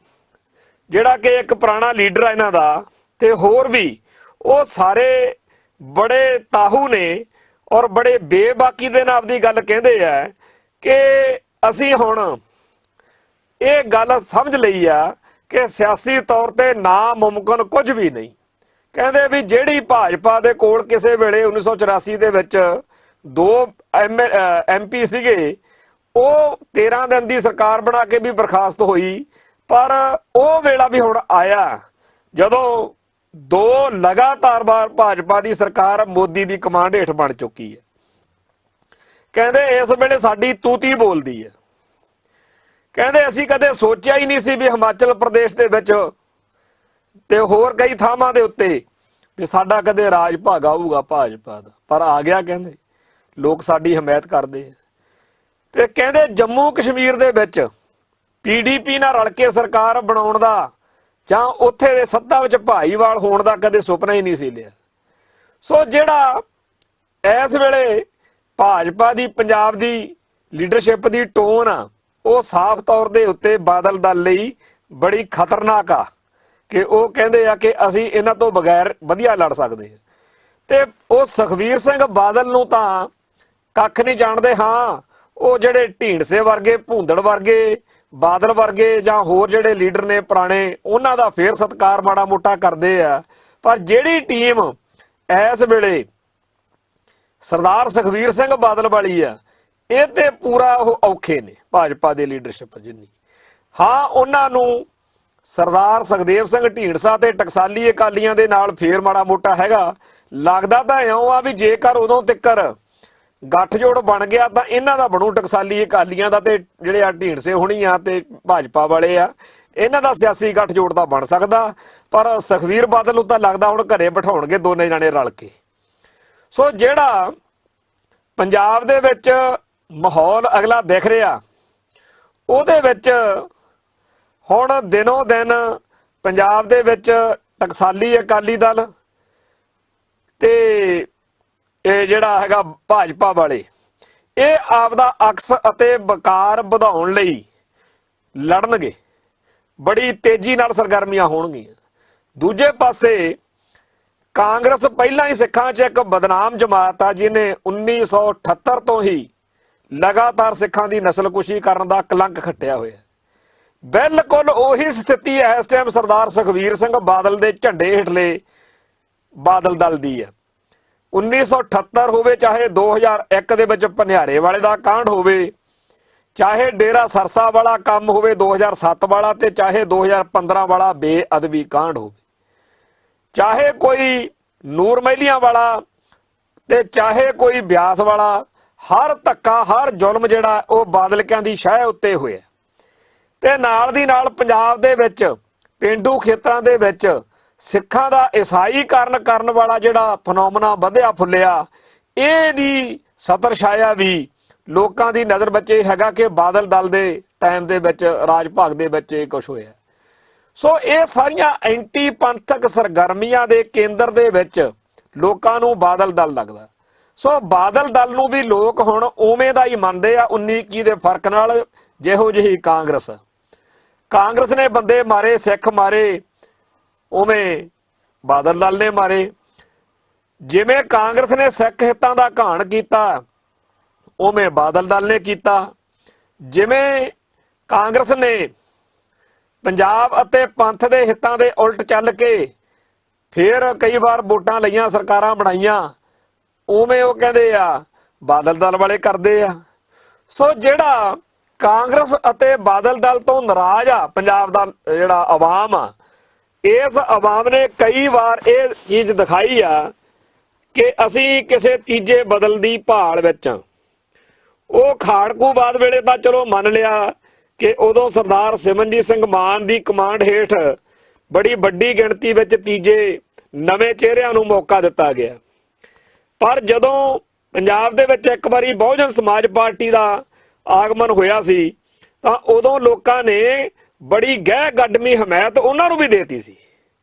ਜਿਹੜਾ ਕਿ ਇੱਕ ਪੁਰਾਣਾ ਲੀਡਰ ਆ ਇਹਨਾਂ ਦਾ, ਤੇ ਹੋਰ ਵੀ ਉਹ ਸਾਰੇ ਬੜੇ ਤਾਹੂ ਨੇ ਔਰ ਬੜੇ ਬੇਬਾਕੀ ਦੇ ਨਾਲ ਆਪਦੀ ਗੱਲ ਕਹਿੰਦੇ ਆ ਕਿ ਅਸੀਂ ਹੁਣ ਇਹ ਗੱਲ ਸਮਝ ਲਈ ਆ ਕਿ ਸਿਆਸੀ ਤੌਰ ਤੇ ਨਾਮੁਮਕਿਨ ਕੁਝ ਵੀ ਨਹੀਂ। ਕਹਿੰਦੇ ਵੀ ਜਿਹੜੀ ਭਾਜਪਾ ਦੇ ਕੋਲ ਕਿਸੇ ਵੇਲੇ 1984 ਦੇ ਵਿੱਚ 2 MP ਸੀਗੇ, ਉਹ 13 ਦਿਨ ਦੀ ਸਰਕਾਰ ਬਣਾ ਕੇ ਵੀ ਬਰਖਾਸਤ ਹੋਈ, ਪਰ ਉਹ ਵੇਲਾ ਵੀ ਹੁਣ ਆਇਆ ਜਦੋਂ 2 ਲਗਾਤਾਰ ਵਾਰ ਭਾਜਪਾ ਦੀ ਸਰਕਾਰ ਮੋਦੀ ਦੀ ਕਮਾਂਡ ਹੇਠ ਬਣ ਚੁੱਕੀ ਹੈ। ਕਹਿੰਦੇ ਇਸ ਵੇਲੇ ਸਾਡੀ ਤੂਤੀ ਬੋਲਦੀ ਹੈ। ਕਹਿੰਦੇ ਅਸੀਂ ਕਦੇ ਸੋਚਿਆ ਹੀ ਨਹੀਂ ਸੀ ਵੀ ਹਿਮਾਚਲ ਪ੍ਰਦੇਸ਼ ਦੇ ਵਿੱਚ ਤੇ ਹੋਰ ਕਈ ਥਾਵਾਂ ਦੇ ਉੱਤੇ ਵੀ ਸਾਡਾ ਕਦੇ ਰਾਜ ਭਾਗ ਆਊਗਾ ਭਾਜਪਾ ਦਾ, ਪਰ ਆ ਗਿਆ। ਕਹਿੰਦੇ ਲੋਕ ਸਾਡੀ ਹਮਾਇਤ ਕਰਦੇ ਆ। ਤੇ ਕਹਿੰਦੇ ਜੰਮੂ ਕਸ਼ਮੀਰ ਦੇ ਵਿੱਚ PDP ਨਾਲ ਰਲ ਕੇ ਸਰਕਾਰ ਬਣਾਉਣ ਦਾ ਜਾਂ ਉੱਥੇ ਦੇ ਸੱਤਾ ਵਿੱਚ ਭਾਈਵਾਲ ਹੋਣ ਦਾ ਕਦੇ ਸੁਪਨਾ ਹੀ ਨਹੀਂ ਸੀ ਲਿਆ। ਸੋ ਜਿਹੜਾ ਇਸ ਵੇਲੇ ਭਾਜਪਾ ਦੀ ਪੰਜਾਬ ਦੀ ਲੀਡਰਸ਼ਿਪ ਦੀ ਟੋਨ ਆ, ਉਹ ਸਾਫ਼ ਤੌਰ ਦੇ ਉੱਤੇ ਬਾਦਲ ਦਲ ਲਈ ਬੜੀ ਖਤਰਨਾਕ ਆ ਕਿ ਉਹ ਕਹਿੰਦੇ ਆ ਕਿ ਅਸੀਂ ਇਹਨਾਂ ਤੋਂ ਬਗੈਰ ਵਧੀਆ ਲੜ ਸਕਦੇ ਹਾਂ। ਤੇ ਉਹ ਸੁਖਬੀਰ ਸਿੰਘ ਬਾਦਲ ਨੂੰ ਤਾਂ ਕੱਖ ਨਹੀਂ ਜਾਣਦੇ। ਹਾਂ, ਉਹ ਜਿਹੜੇ ਢੀਂਡਸੇ ਵਰਗੇ, ਭੂੰਦੜ ਵਰਗੇ, ਬਾਦਲ ਵਰਗੇ ਜਾਂ ਹੋਰ ਜਿਹੜੇ ਲੀਡਰ ਨੇ ਪੁਰਾਣੇ, ਉਹਨਾਂ ਦਾ ਫੇਰ ਸਤਿਕਾਰ ਮਾੜਾ ਮੋਟਾ ਕਰਦੇ ਆ। ਪਰ ਜਿਹੜੀ ਟੀਮ ਇਸ ਵੇਲੇ ਸਰਦਾਰ ਸੁਖਬੀਰ ਸਿੰਘ ਬਾਦਲ ਵਾਲੀ ਆ, ਇਹ ਤੇ ਪੂਰਾ ਉਹ ਔਖੇ ਨੇ ਭਾਜਪਾ ਦੇ ਲੀਡਰਸ਼ਿਪ ਜਿੰਨੀ। ਹਾਂ, ਉਹਨਾਂ ਨੂੰ ਸਰਦਾਰ ਸੁਖਦੇਵ ਸਿੰਘ ਢੀਂਡਸਾ ਤੇ ਟਕਸਾਲੀ ਅਕਾਲੀਆਂ ਦੇ ਨਾਲ ਫੇਰ ਮਾੜਾ ਮੋਟਾ ਹੈਗਾ। ਲੱਗਦਾ ਤਾਂ ਇਉਂ ਆ ਵੀ ਜੇਕਰ ਉਦੋਂ ਤੱਕਰ ਗੱਠਜੋੜ ਬਣ ਗਿਆ ਤਾਂ ਇਹਨਾਂ ਦਾ ਬਣੂ ਟਕਸਾਲੀ ਅਕਾਲੀਆਂ ਦਾ, ਤੇ ਜਿਹੜੇ ਆ ਢੀਂਡਸੇ ਹੋਣੀ ਆ ਤੇ ਭਾਜਪਾ ਵਾਲੇ ਆ, ਇਹਨਾਂ ਦਾ ਸਿਆਸੀ ਗੱਠਜੋੜ ਤਾਂ ਬਣ ਸਕਦਾ। ਪਰ ਸੁਖਬੀਰ ਬਾਦਲ ਨੂੰ ਤਾਂ ਲੱਗਦਾ ਹੁਣ ਘਰੇ ਬਿਠਾਉਣਗੇ ਦੋਨੇ ਜਾਣੇ ਰਲ ਕੇ। ਸੋ ਜਿਹੜਾ ਪੰਜਾਬ ਦੇ ਵਿੱਚ ਮਾਹੌਲ ਅਗਲਾ ਦਿਖ ਰਿਹਾ, ਉਹਦੇ ਵਿੱਚ ਹੁਣ ਦਿਨੋਂ ਦਿਨ ਪੰਜਾਬ ਦੇ ਵਿੱਚ ਟਕਸਾਲੀ ਅਕਾਲੀ ਦਲ ਤੇ ਇਹ ਜਿਹੜਾ ਹੈਗਾ ਭਾਜਪਾ ਵਾਲੇ, ਇਹ ਆਪਦਾ ਅਕਸ ਅਤੇ ਵਕਾਰ ਵਧਾਉਣ ਲਈ ਲੜਨਗੇ, ਬੜੀ ਤੇਜ਼ੀ ਨਾਲ ਸਰਗਰਮੀਆਂ ਹੋਣਗੀਆਂ। ਦੂਜੇ ਪਾਸੇ ਕਾਂਗਰਸ ਪਹਿਲਾਂ ਹੀ ਸਿੱਖਾਂ 'ਚ ਇੱਕ ਬਦਨਾਮ ਜਮਾਤ ਆ, ਜਿਹਨੇ 1978 ਤੋਂ ਹੀ ਲਗਾਤਾਰ ਸਿੱਖਾਂ ਦੀ ਨਸਲਕੁਸ਼ੀ ਕਰਨ ਦਾ ਕਲੰਕ ਖੱਟਿਆ ਹੋਇਆ। ਬਿਲਕੁਲ ਉਹੀ ਸਥਿਤੀ ਇਸ ਟਾਈਮ ਸਰਦਾਰ ਸੁਖਬੀਰ ਸਿੰਘ ਬਾਦਲ ਦੇ ਝੰਡੇ ਹੇਠਲੇ ਬਾਦਲ ਦਲ ਦੀ ਹੈ। 1978 ਹੋਵੇ, ਚਾਹੇ 2001 ਦੇ ਵਿੱਚ ਭਨਿਆਰੇ ਵਾਲੇ ਦਾ ਕਾਂਡ ਹੋਵੇ, ਚਾਹੇ ਡੇਰਾ ਸਰਸਾ ਵਾਲਾ ਕੰਮ ਹੋਵੇ 2007 ਵਾਲਾ, ਤੇ ਚਾਹੇ 2015 ਵਾਲਾ ਬੇਅਦਬੀ ਕਾਂਡ ਹੋਵੇ, ਚਾਹੇ ਕੋਈ ਨੂਰ ਮਹਿਲੀਆਂ ਵਾਲਾ ਤੇ ਚਾਹੇ ਕੋਈ ਬਿਆਸ ਵਾਲਾ, ਹਰ ਧੱਕਾ, ਹਰ ਜ਼ੁਲਮ ਜਿਹੜਾ ਉਹ ਬਾਦਲਕਿਆਂ ਦੀ ਸ਼ਾਹ ਉੱਤੇ ਹੋਇਆ। ਤੇ ਨਾਲ ਦੀ ਨਾਲ ਪੰਜਾਬ ਦੇ ਵਿੱਚ ਪੇਂਡੂ ਖੇਤਰਾਂ ਦੇ ਵਿੱਚ ਸਿੱਖਾਂ ਦਾ ਈਸਾਈਕਰਨ ਕਰਨ ਵਾਲਾ ਜਿਹੜਾ ਫਨੋਮਨਾ ਵਧਿਆ ਫੁੱਲਿਆ, ਇਹਦੀ ਸਤਰ ਛਾਇਆ ਵੀ ਲੋਕਾਂ ਦੀ ਨਜ਼ਰ ਵਿੱਚ ਇਹ ਹੈਗਾ ਕਿ ਬਾਦਲ ਦਲ ਦੇ ਟਾਈਮ ਦੇ ਵਿੱਚ, ਰਾਜ ਭਾਗ ਦੇ ਵਿੱਚ ਇਹ ਕੁਛ ਹੋਇਆ। ਸੋ ਇਹ ਸਾਰੀਆਂ ਐਂਟੀ ਪੰਥਕ ਸਰਗਰਮੀਆਂ ਦੇ ਕੇਂਦਰ ਦੇ ਵਿੱਚ ਲੋਕਾਂ ਨੂੰ ਬਾਦਲ ਦਲ ਲੱਗਦਾ। ਸੋ ਬਾਦਲ ਦਲ ਨੂੰ ਵੀ ਲੋਕ ਹੁਣ ਉਵੇਂ ਦਾ ਹੀ ਮੰਨਦੇ ਆ 19-21 ਦੇ ਫਰਕ ਨਾਲ, ਜਿਹੋ ਜਿਹੀ ਕਾਂਗਰਸ ਨੇ ਬੰਦੇ ਮਾਰੇ, ਸਿੱਖ ਮਾਰੇ, ਉਵੇਂ ਬਾਦਲ ਦਲ ਨੇ ਮਾਰੇ। ਜਿਵੇਂ ਕਾਂਗਰਸ ਨੇ ਸਿੱਖ ਹਿੱਤਾਂ ਦਾ ਘਾਣ ਕੀਤਾ, ਉਵੇਂ ਬਾਦਲ ਦਲ ਨੇ ਕੀਤਾ। ਜਿਵੇਂ ਕਾਂਗਰਸ ਨੇ ਪੰਜਾਬ ਅਤੇ ਪੰਥ ਦੇ ਹਿੱਤਾਂ ਦੇ ਉਲਟ ਚੱਲ ਕੇ ਫੇਰ ਕਈ ਵਾਰ ਵੋਟਾਂ ਲਈਆਂ, ਸਰਕਾਰਾਂ ਬਣਾਈਆਂ, ਉਵੇਂ ਉਹ ਕਹਿੰਦੇ ਆ ਬਾਦਲ ਦਲ ਵਾਲੇ ਕਰਦੇ ਆ। ਸੋ ਜਿਹੜਾ ਕਾਂਗਰਸ ਅਤੇ ਬਾਦਲ ਦਲ ਤੋਂ ਨਾਰਾਜ਼ ਆ ਪੰਜਾਬ ਦਾ ਜਿਹੜਾ ਆਵਾਮ ਆ, ਇਸ ਆਵਾਮ ਨੇ ਕਈ ਵਾਰ ਇਹ ਚੀਜ਼ ਦਿਖਾਈ ਆ ਕਿ ਅਸੀਂ ਕਿਸੇ ਤੀਜੇ ਬਦਲ ਦੀ ਭਾਲ ਵਿੱਚ ਆ। ਉਹ ਖਾੜਕੂਵਾਦ ਵੇਲੇ ਤਾਂ ਚਲੋ ਮੰਨ ਲਿਆ ਕਿ ਉਦੋਂ ਸਰਦਾਰ ਸਿਮਰਨਜੀਤ ਸਿੰਘ ਮਾਨ ਦੀ ਕਮਾਂਡ ਹੇਠ ਬੜੀ ਵੱਡੀ ਗਿਣਤੀ ਵਿੱਚ ਤੀਜੇ ਨਵੇਂ ਚਿਹਰਿਆਂ ਨੂੰ ਮੌਕਾ ਦਿੱਤਾ ਗਿਆ। ਪਰ ਜਦੋਂ ਪੰਜਾਬ ਦੇ ਵਿੱਚ ਇੱਕ ਵਾਰੀ ਬਹੁਜਨ ਸਮਾਜ ਪਾਰਟੀ ਦਾ ਆਗਮਨ ਹੋਇਆ ਸੀ ਤਾਂ ਉਦੋਂ ਲੋਕਾਂ ਨੇ ਬੜੀ ਗਹਿ ਗੱਡਮੀ ਹਮਾਇਤ ਉਹਨਾਂ ਨੂੰ ਵੀ ਦੇਤੀ ਸੀ।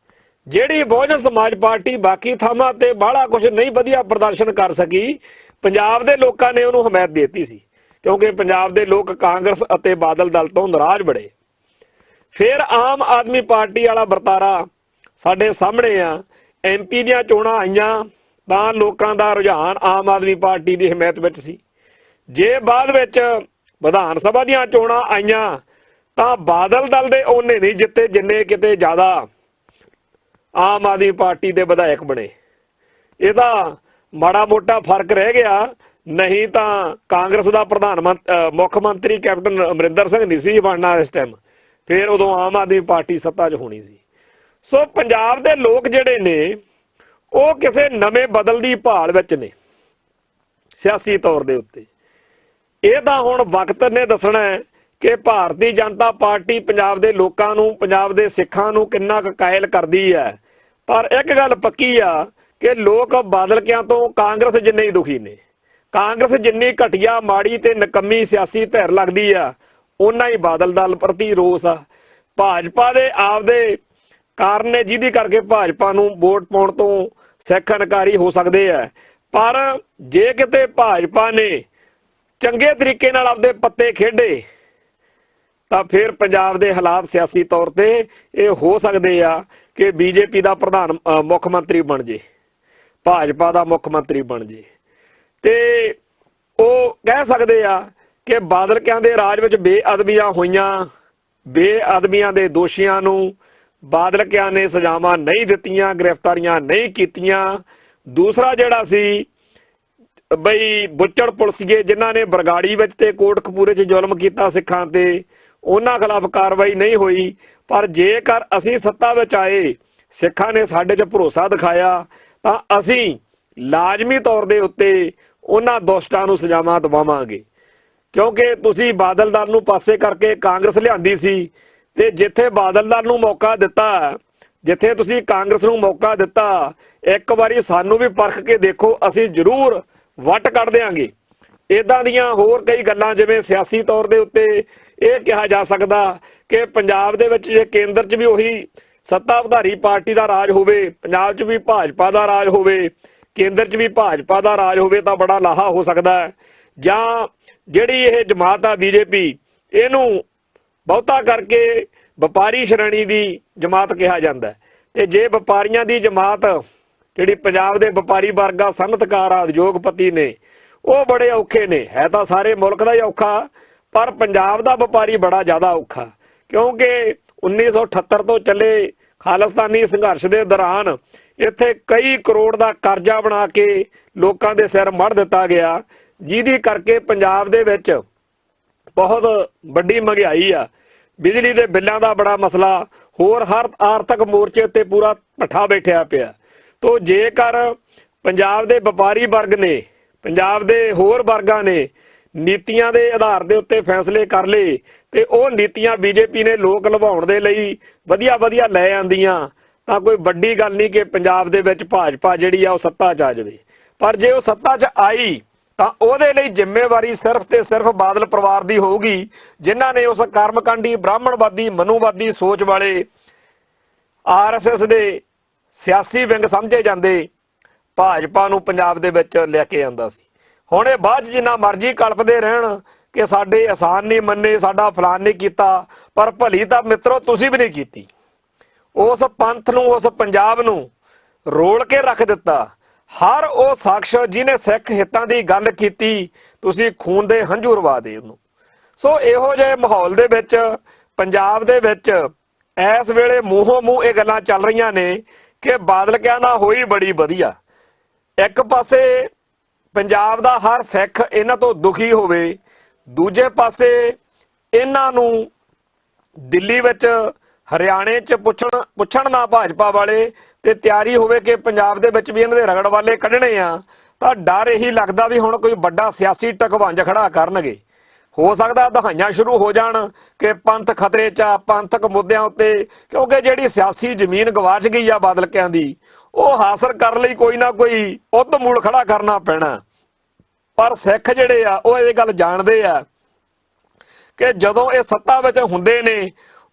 ਜਿਹੜੀ ਬਹੁਜਨ ਸਮਾਜ ਪਾਰਟੀ ਬਾਕੀ ਥਾਵਾਂ ਤੇ ਬਾਹਲਾ ਕੁਝ ਨਹੀਂ ਵਧੀਆ ਪ੍ਰਦਰਸ਼ਨ ਕਰ ਸਕੀ, ਪੰਜਾਬ ਦੇ ਲੋਕਾਂ ਨੇ ਉਹਨੂੰ ਹਮਾਇਤ ਦੇਤੀ ਸੀ, ਕਿਉਂਕਿ ਪੰਜਾਬ ਦੇ ਲੋਕ ਕਾਂਗਰਸ ਅਤੇ ਬਾਦਲ ਦਲ ਤੋਂ ਨਾਰਾਜ਼ ਬੜੇ। ਫਿਰ ਆਮ ਆਦਮੀ ਪਾਰਟੀ ਵਾਲਾ ਵਰਤਾਰਾ ਸਾਡੇ ਸਾਹਮਣੇ ਆ। MP ਦੀਆਂ ਚੋਣਾਂ ਆਈਆਂ ਤਾਂ ਲੋਕਾਂ ਦਾ ਰੁਝਾਨ ਆਮ ਆਦਮੀ ਪਾਰਟੀ ਦੀ ਹਮਾਇਤ ਵਿੱਚ ਸੀ। ਜੇ ਬਾਅਦ ਵਿੱਚ ਵਿਧਾਨ ਸਭਾ ਦੀਆਂ ਚੋਣਾਂ ਆਈਆਂ ਤਾਂ ਬਾਦਲ ਦਲ ਦੇ ਉਹਨੇ ਨਹੀਂ ਜਿੱਤੇ ਜਿੰਨੇ ਕਿਤੇ ਜ਼ਿਆਦਾ ਆਮ ਆਦਮੀ ਪਾਰਟੀ ਦੇ ਵਿਧਾਇਕ ਬਣੇ। ਇਹਦਾ ਮਾੜਾ ਮੋਟਾ ਫਰਕ ਰਹਿ ਗਿਆ, ਨਹੀਂ ਤਾਂ ਕਾਂਗਰਸ ਦਾ ਮੁੱਖ ਮੰਤਰੀ ਕੈਪਟਨ ਅਮਰਿੰਦਰ ਸਿੰਘ ਨਹੀਂ ਸੀ ਬਣਨਾ ਇਸ ਟਾਈਮ, ਫਿਰ ਉਦੋਂ ਆਮ ਆਦਮੀ ਪਾਰਟੀ ਸੱਤਾ 'ਚ ਹੋਣੀ ਸੀ। ਸੋ ਪੰਜਾਬ ਦੇ ਲੋਕ ਜਿਹੜੇ ਨੇ ਉਹ ਕਿਸੇ ਨਵੇਂ ਬਦਲ ਦੀ ਭਾਲ ਵਿੱਚ ਨੇ ਸਿਆਸੀ ਤੌਰ ਦੇ ਉੱਤੇ। ਇਹ ਤਾਂ ਹੁਣ ਵਕਤ ਨੇ ਦੱਸਣਾ ਹੈ ਕਿ ਭਾਰਤੀ ਜਨਤਾ ਪਾਰਟੀ ਪੰਜਾਬ ਦੇ ਲੋਕਾਂ ਨੂੰ, ਪੰਜਾਬ ਦੇ ਸਿੱਖਾਂ ਨੂੰ ਕਿੰਨਾ ਕੁ ਕਾਇਲ ਕਰਦੀ ਹੈ। ਪਰ ਇੱਕ ਗੱਲ ਪੱਕੀ ਆ ਕਿ ਲੋਕ ਬਾਦਲ ਕਿਆਂ ਤੋਂ ਕਾਂਗਰਸ ਜਿੰਨੇ ਹੀ ਦੁਖੀ ਨੇ। ਕਾਂਗਰਸ ਜਿੰਨੀ ਘਟੀਆ, ਮਾੜੀ ਤੇ ਨਕੰਮੀ ਸਿਆਸੀ ਧਿਰ ਲੱਗਦੀ ਆ, ਓਨਾ ਹੀ ਬਾਦਲ ਦਲ ਪ੍ਰਤੀ ਰੋਸ ਆ। ਭਾਜਪਾ ਦੇ ਆਪਦੇ ਕਾਰਨ ਨੇ ਜਿਹਦੀ ਕਰਕੇ ਭਾਜਪਾ ਨੂੰ ਵੋਟ ਪਾਉਣ ਤੋਂ ਸਿੱਖ ਇਨਕਾਰੀ ਹੋ ਸਕਦੇ ਆ। ਪਰ ਜੇ ਕਿਤੇ ਭਾਜਪਾ ਨੇ ਚੰਗੇ ਤਰੀਕੇ ਨਾਲ ਆਪਦੇ ਪੱਤੇ ਖੇਡੇ ਤਾਂ ਫਿਰ ਪੰਜਾਬ ਦੇ ਹਾਲਾਤ ਸਿਆਸੀ ਤੌਰ ਤੇ ਇਹ ਹੋ ਸਕਦੇ ਆ ਕਿ BJP ਦਾ ਮੁੱਖ ਮੰਤਰੀ ਬਣ ਜੇ, ਭਾਜਪਾ ਦਾ ਮੁੱਖ ਮੰਤਰੀ ਬਣ ਜੇ। ਤੇ ਉਹ ਕਹਿ ਸਕਦੇ ਆ ਕਿ ਬਾਦਲ ਕਿਆਂ ਦੇ ਰਾਜ ਵਿੱਚ ਬੇਅਦਬੀਆਂ ਹੋਈਆਂ, ਬੇਅਦਬੀਆਂ ਦੇ ਦੋਸ਼ੀਆਂ ਨੂੰ ਬਾਦਲ ਕਿਆਂ ਨੇ ਸਜ਼ਾਵਾਂ ਨਹੀਂ ਦਿੱਤੀਆਂ, ਗ੍ਰਿਫਤਾਰੀਆਂ ਨਹੀਂ ਕੀਤੀਆਂ। ਦੂਸਰਾ ਜਿਹੜਾ ਸੀ ਬਈ ਬੁੱਚੜ ਪੁਲਸੀਏ ਜਿਨ੍ਹਾਂ ਨੇ ਬਰਗਾੜੀ ਵਿੱਚ ਤੇ ਕੋਟਕਪੂਰੇ 'ਚ ਜ਼ੁਲਮ ਕੀਤਾ ਸਿੱਖਾਂ ਤੇ, ਉਹਨਾਂ ਖਿਲਾਫ ਕਾਰਵਾਈ ਨਹੀਂ ਹੋਈ। ਪਰ ਜੇਕਰ ਅਸੀਂ ਸੱਤਾ ਵਿੱਚ ਆਏ, ਸਿੱਖਾਂ ਨੇ ਸਾਡੇ 'ਚ ਭਰੋਸਾ ਦਿਖਾਇਆ, ਤਾਂ ਅਸੀਂ ਲਾਜ਼ਮੀ ਤੌਰ ਦੇ ਉੱਤੇ ਉਹਨਾਂ ਦੁਸ਼ਟਾਂ ਨੂੰ ਸਜ਼ਾਵਾਂ ਦਿਵਾਵਾਂਗੇ। ਕਿਉਂਕਿ ਤੁਸੀਂ ਬਾਦਲ ਦਲ ਨੂੰ ਪਾਸੇ ਕਰਕੇ ਕਾਂਗਰਸ ਲਿਆਂਦੀ ਸੀ, ਤੇ ਜਿੱਥੇ ਬਾਦਲ ਦਲ ਨੂੰ ਮੌਕਾ ਦਿੱਤਾ, ਜਿੱਥੇ ਤੁਸੀਂ ਕਾਂਗਰਸ ਨੂੰ ਮੌਕਾ ਦਿੱਤਾ, ਇੱਕ ਵਾਰੀ ਸਾਨੂੰ ਵੀ ਪਰਖ ਕੇ ਦੇਖੋ, ਅਸੀਂ ਜ਼ਰੂਰ ਵੱਟ ਕੱਢ ਦਿਆਂਗੇ। ਇਦਾਂ ਦੀਆਂ ਹੋਰ ਕਈ ਗੱਲਾਂ, ਜਿਵੇਂ ਸਿਆਸੀ ਤੌਰ ਦੇ ਉੱਤੇ ਇਹ ਕਿਹਾ ਜਾ ਸਕਦਾ ਕਿ ਪੰਜਾਬ ਦੇ ਵਿੱਚ ਜੇ ਕੇਂਦਰ 'ਚ ਵੀ ਉਹੀ ਸੱਤਾਧਾਰੀ ਪਾਰਟੀ ਦਾ ਰਾਜ ਹੋਵੇ, ਪੰਜਾਬ 'ਚ ਵੀ ਭਾਜਪਾ ਦਾ ਰਾਜ ਹੋਵੇ, ਕੇਂਦਰ 'ਚ ਵੀ ਭਾਜਪਾ ਦਾ ਰਾਜ ਹੋਵੇ ਤਾਂ ਬੜਾ ਲਾਹਾ ਹੋ ਸਕਦਾ ਹੈ। ਜਾਂ ਜਿਹੜੀ ਇਹ ਜਮਾਤ ਆ BJP, ਇਹਨੂੰ ਬਹੁਤਾ ਕਰਕੇ ਵਪਾਰੀ ਸ਼੍ਰੇਣੀ ਦੀ ਜਮਾਤ ਕਿਹਾ ਜਾਂਦਾ। ਤੇ ਜੇ ਵਪਾਰੀਆਂ ਦੀ ਜਮਾਤ ਜਿਹੜੀ ਪੰਜਾਬ ਦੇ ਵਪਾਰੀ ਵਰਗਾ, ਸਨਅਤਕਾਰ ਆ, ਉਦਯੋਗਪਤੀ ਨੇ, ਉਹ ਬੜੇ ਔਖੇ ਨੇ। ਹੈ ਤਾਂ ਸਾਰੇ ਮੁਲਕ ਦਾ ਹੀ ਔਖਾ, ਪਰ ਪੰਜਾਬ ਦਾ ਵਪਾਰੀ ਬੜਾ ਜ਼ਿਆਦਾ ਔਖਾ। ਕਿਉਂਕਿ 1978 ਤੋਂ ਚੱਲੇ ਖਾਲਿਸਤਾਨੀ ਸੰਘਰਸ਼ ਦੇ ਦੌਰਾਨ ਇੱਥੇ ਕਈ ਕਰੋੜ ਦਾ ਕਰਜ਼ਾ ਬਣਾ ਕੇ ਲੋਕਾਂ ਦੇ ਸਿਰ ਮੜ ਦਿੱਤਾ ਗਿਆ, ਜਿਹਦੀ ਕਰਕੇ ਪੰਜਾਬ ਦੇ ਵਿੱਚ ਬਹੁਤ ਵੱਡੀ ਮਹਿੰਗਾਈ ਆ। ਬਿਜਲੀ ਦੇ ਬਿੱਲਾਂ ਦਾ ਬੜਾ ਮਸਲਾ, ਹੋਰ ਹਰ ਆਰਥਿਕ ਮੋਰਚੇ ਤੇ ਪੂਰਾ ਭੱਠਾ ਬੈਠਿਆ ਪਿਆ। ਤੋ ਜੇਕਰ ਪੰਜਾਬ ਦੇ ਵਪਾਰੀ ਵਰਗ ਨੇ, ਪੰਜਾਬ ਦੇ ਹੋਰ ਵਰਗਾਂ ਨੇ ਨੀਤੀਆਂ ਦੇ ਆਧਾਰ ਦੇ ਉੱਤੇ ਫੈਸਲੇ ਕਰ ਲਏ, ਤੇ ਉਹ ਨੀਤੀਆਂ BJP ਨੇ ਲੋਕ ਲਵਾਉਣ ਦੇ ਲਈ ਵਧੀਆ ਲੈ ਆਂਦੀਆਂ, ਤਾਂ ਕੋਈ ਵੱਡੀ ਗੱਲ ਨਹੀਂ ਕਿ ਪੰਜਾਬ ਦੇ ਵਿੱਚ ਭਾਜਪਾ ਜਿਹੜੀ ਆ ਉਹ ਸੱਤਾ 'ਚ ਆ ਜਾਵੇ। ਪਰ ਜੇ ਉਹ ਸੱਤਾ 'ਚ ਆਈ ਤਾਂ ਉਹਦੇ ਲਈ ਜ਼ਿੰਮੇਵਾਰੀ ਸਿਰਫ ਤੇ ਸਿਰਫ ਬਾਦਲ ਪਰਿਵਾਰ ਦੀ ਹੋਊਗੀ, ਜਿਨ੍ਹਾਂ ਨੇ ਉਸ ਕਰਮਕਾਂਡੀ, ਬ੍ਰਾਹਮਣਵਾਦੀ, ਮਨੂਵਾਦੀ ਸੋਚ ਵਾਲੇ RSS ਦੇ ਸਿਆਸੀ ਵਿੰਗ ਸਮਝੇ ਜਾਂਦੇ ਭਾਜਪਾ ਨੂੰ ਪੰਜਾਬ ਦੇ ਵਿੱਚ ਲੈ ਕੇ ਆਂਦਾ ਸੀ। ਹੁਣ ਇਹ ਬਾਅਦ ਜਿੰਨਾ ਮਰਜ਼ੀ ਕਲਪਦੇ ਰਹਿਣ ਕਿ ਸਾਡੇ ਆਸਾਨ ਨਹੀਂ ਮੰਨੇ, ਸਾਡਾ ਫਲਾਨ ਨਹੀਂ ਕੀਤਾ, ਪਰ ਭਲੀ ਤਾਂ ਮਿੱਤਰੋ ਤੁਸੀਂ ਵੀ ਨਹੀਂ ਕੀਤੀ। ਉਸ ਪੰਥ ਨੂੰ, ਉਸ ਪੰਜਾਬ ਨੂੰ ਰੋਲ ਕੇ ਰੱਖ ਦਿੱਤਾ। ਹਰ ਉਹ ਸ਼ਖਸ ਜਿਹਨੇ ਸਿੱਖ ਹਿੱਤਾਂ ਦੀ ਗੱਲ ਕੀਤੀ, ਤੁਸੀਂ ਖੂਨ ਦੇ ਹੰਝੂ ਰਵਾ ਦੇ ਉਹਨੂੰ। ਸੋ ਇਹੋ ਜਿਹੇ ਮਾਹੌਲ ਦੇ ਵਿੱਚ ਪੰਜਾਬ ਦੇ ਵਿੱਚ ਇਸ ਵੇਲੇ ਮੂੰਹੋਂ ਮੂੰਹ ਇਹ ਗੱਲਾਂ ਚੱਲ ਰਹੀਆਂ ਨੇ ਕਿ ਬਾਦਲ ਕਿਆਂ ਨਾਲ ਹੋਈ ਬੜੀ ਵਧੀਆ। ਇੱਕ ਪਾਸੇ ਪੰਜਾਬ ਦਾ ਹਰ ਸਿੱਖ ਇਹਨਾਂ ਤੋਂ ਦੁਖੀ ਹੋਵੇ, ਦੂਜੇ ਪਾਸੇ ਇਹਨਾਂ ਨੂੰ ਦਿੱਲੀ ਵਿੱਚ, ਹਰਿਆਣੇ 'ਚ ਪੁੱਛਣ ਨਾ ਭਾਜਪਾ ਵਾਲੇ, ਤੇ ਤਿਆਰੀ ਹੋਵੇ ਕਿ ਪੰਜਾਬ ਦੇ ਵਿੱਚ ਵੀ ਇਹਨਾਂ ਦੇ ਰਗੜ ਵਾਲੇ ਕੱਢਣੇ ਆ। ਤਾਂ ਡਰ ਇਹੀ ਲੱਗਦਾ ਵੀ ਹੁਣ ਕੋਈ ਵੱਡਾ ਸਿਆਸੀ ਟਕਵੰਜ ਖੜਾ ਕਰਨਗੇ। ਹੋ ਸਕਦਾ ਦਹਾਈਆਂ ਸ਼ੁਰੂ ਹੋ ਜਾਣ ਕਿ ਪੰਥ ਖਤਰੇ 'ਚ ਆ, ਪੰਥਕ ਮੁੱਦਿਆਂ ਉੱਤੇ, ਕਿਉਂਕਿ ਜਿਹੜੀ ਸਿਆਸੀ ਜ਼ਮੀਨ ਗਵਾਚ ਗਈ ਆ ਬਾਦਲ ਕਿਆਂ ਦੀ, ਉਹ ਹਾਸਲ ਕਰਨ ਲਈ ਕੋਈ ਨਾ ਕੋਈ ਉਦ ਮੂਲ ਖੜਾ ਕਰਨਾ ਪੈਣਾ। ਪਰ ਸਿੱਖ ਜਿਹੜੇ ਆ ਉਹ ਇਹ ਗੱਲ ਜਾਣਦੇ ਆ ਕਿ ਜਦੋਂ ਇਹ ਸੱਤਾ ਵਿੱਚ ਹੁੰਦੇ ਨੇ,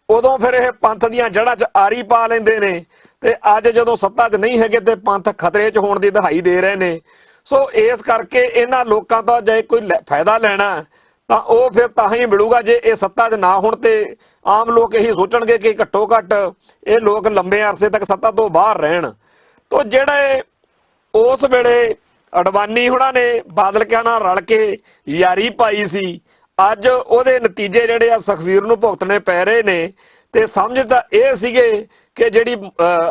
ਉਦੋਂ ਫਿਰ ਇਹ ਪੰਥ ਦੀਆਂ ਜੜ੍ਹਾਂ 'ਚ ਆਰੀ ਪਾ ਲੈਂਦੇ ਨੇ, ਤੇ ਅੱਜ ਜਦੋਂ ਸੱਤਾ 'ਚ ਨਹੀਂ ਹੈਗੇ ਤੇ ਪੰਥ ਖਤਰੇ 'ਚ ਹੋਣ ਦੀ ਦਹਾਈ ਦੇ ਰਹੇ ਨੇ। ਸੋ ਇਸ ਕਰਕੇ ਇਹਨਾਂ ਲੋਕਾਂ ਤੋਂ ਜੇ ਕੋਈ ਫਾਇਦਾ ਲੈਣਾ ਤਾਂ ਉਹ ਫਿਰ ਤਾਂ ਹੀ ਮਿਲੂਗਾ ਜੇ ਇਹ ਸੱਤਾ 'ਚ ਨਾ ਹੋਣ। ਤੇ ਆਮ ਲੋਕ ਇਹੀ ਸੋਚਣਗੇ ਕਿ ਘੱਟੋ ਘੱਟ ਇਹ ਲੋਕ ਲੰਬੇ ਅਰਸੇ ਤੱਕ ਸੱਤਾ ਤੋਂ ਬਾਹਰ ਰਹਿਣ। ਤੋਂ ਜਿਹੜੇ ਉਸ ਵੇਲੇ ਅਡਵਾਨੀ ਹੁਣਾਂ ਨੇ ਬਾਦਲ ਕਿਆਂ ਨਾਲ ਰਲ ਕੇ ਯਾਰੀ ਪਾਈ ਸੀ, ਅੱਜ ਉਹਦੇ ਨਤੀਜੇ ਜਿਹੜੇ ਆ ਸੁਖਬੀਰ ਨੂੰ ਭੁਗਤਣੇ ਪੈ ਰਹੇ ਨੇ। ਤੇ ਸਮਝ ਤਾਂ ਇਹ ਸੀਗੇ ਕਿ ਜਿਹੜੀ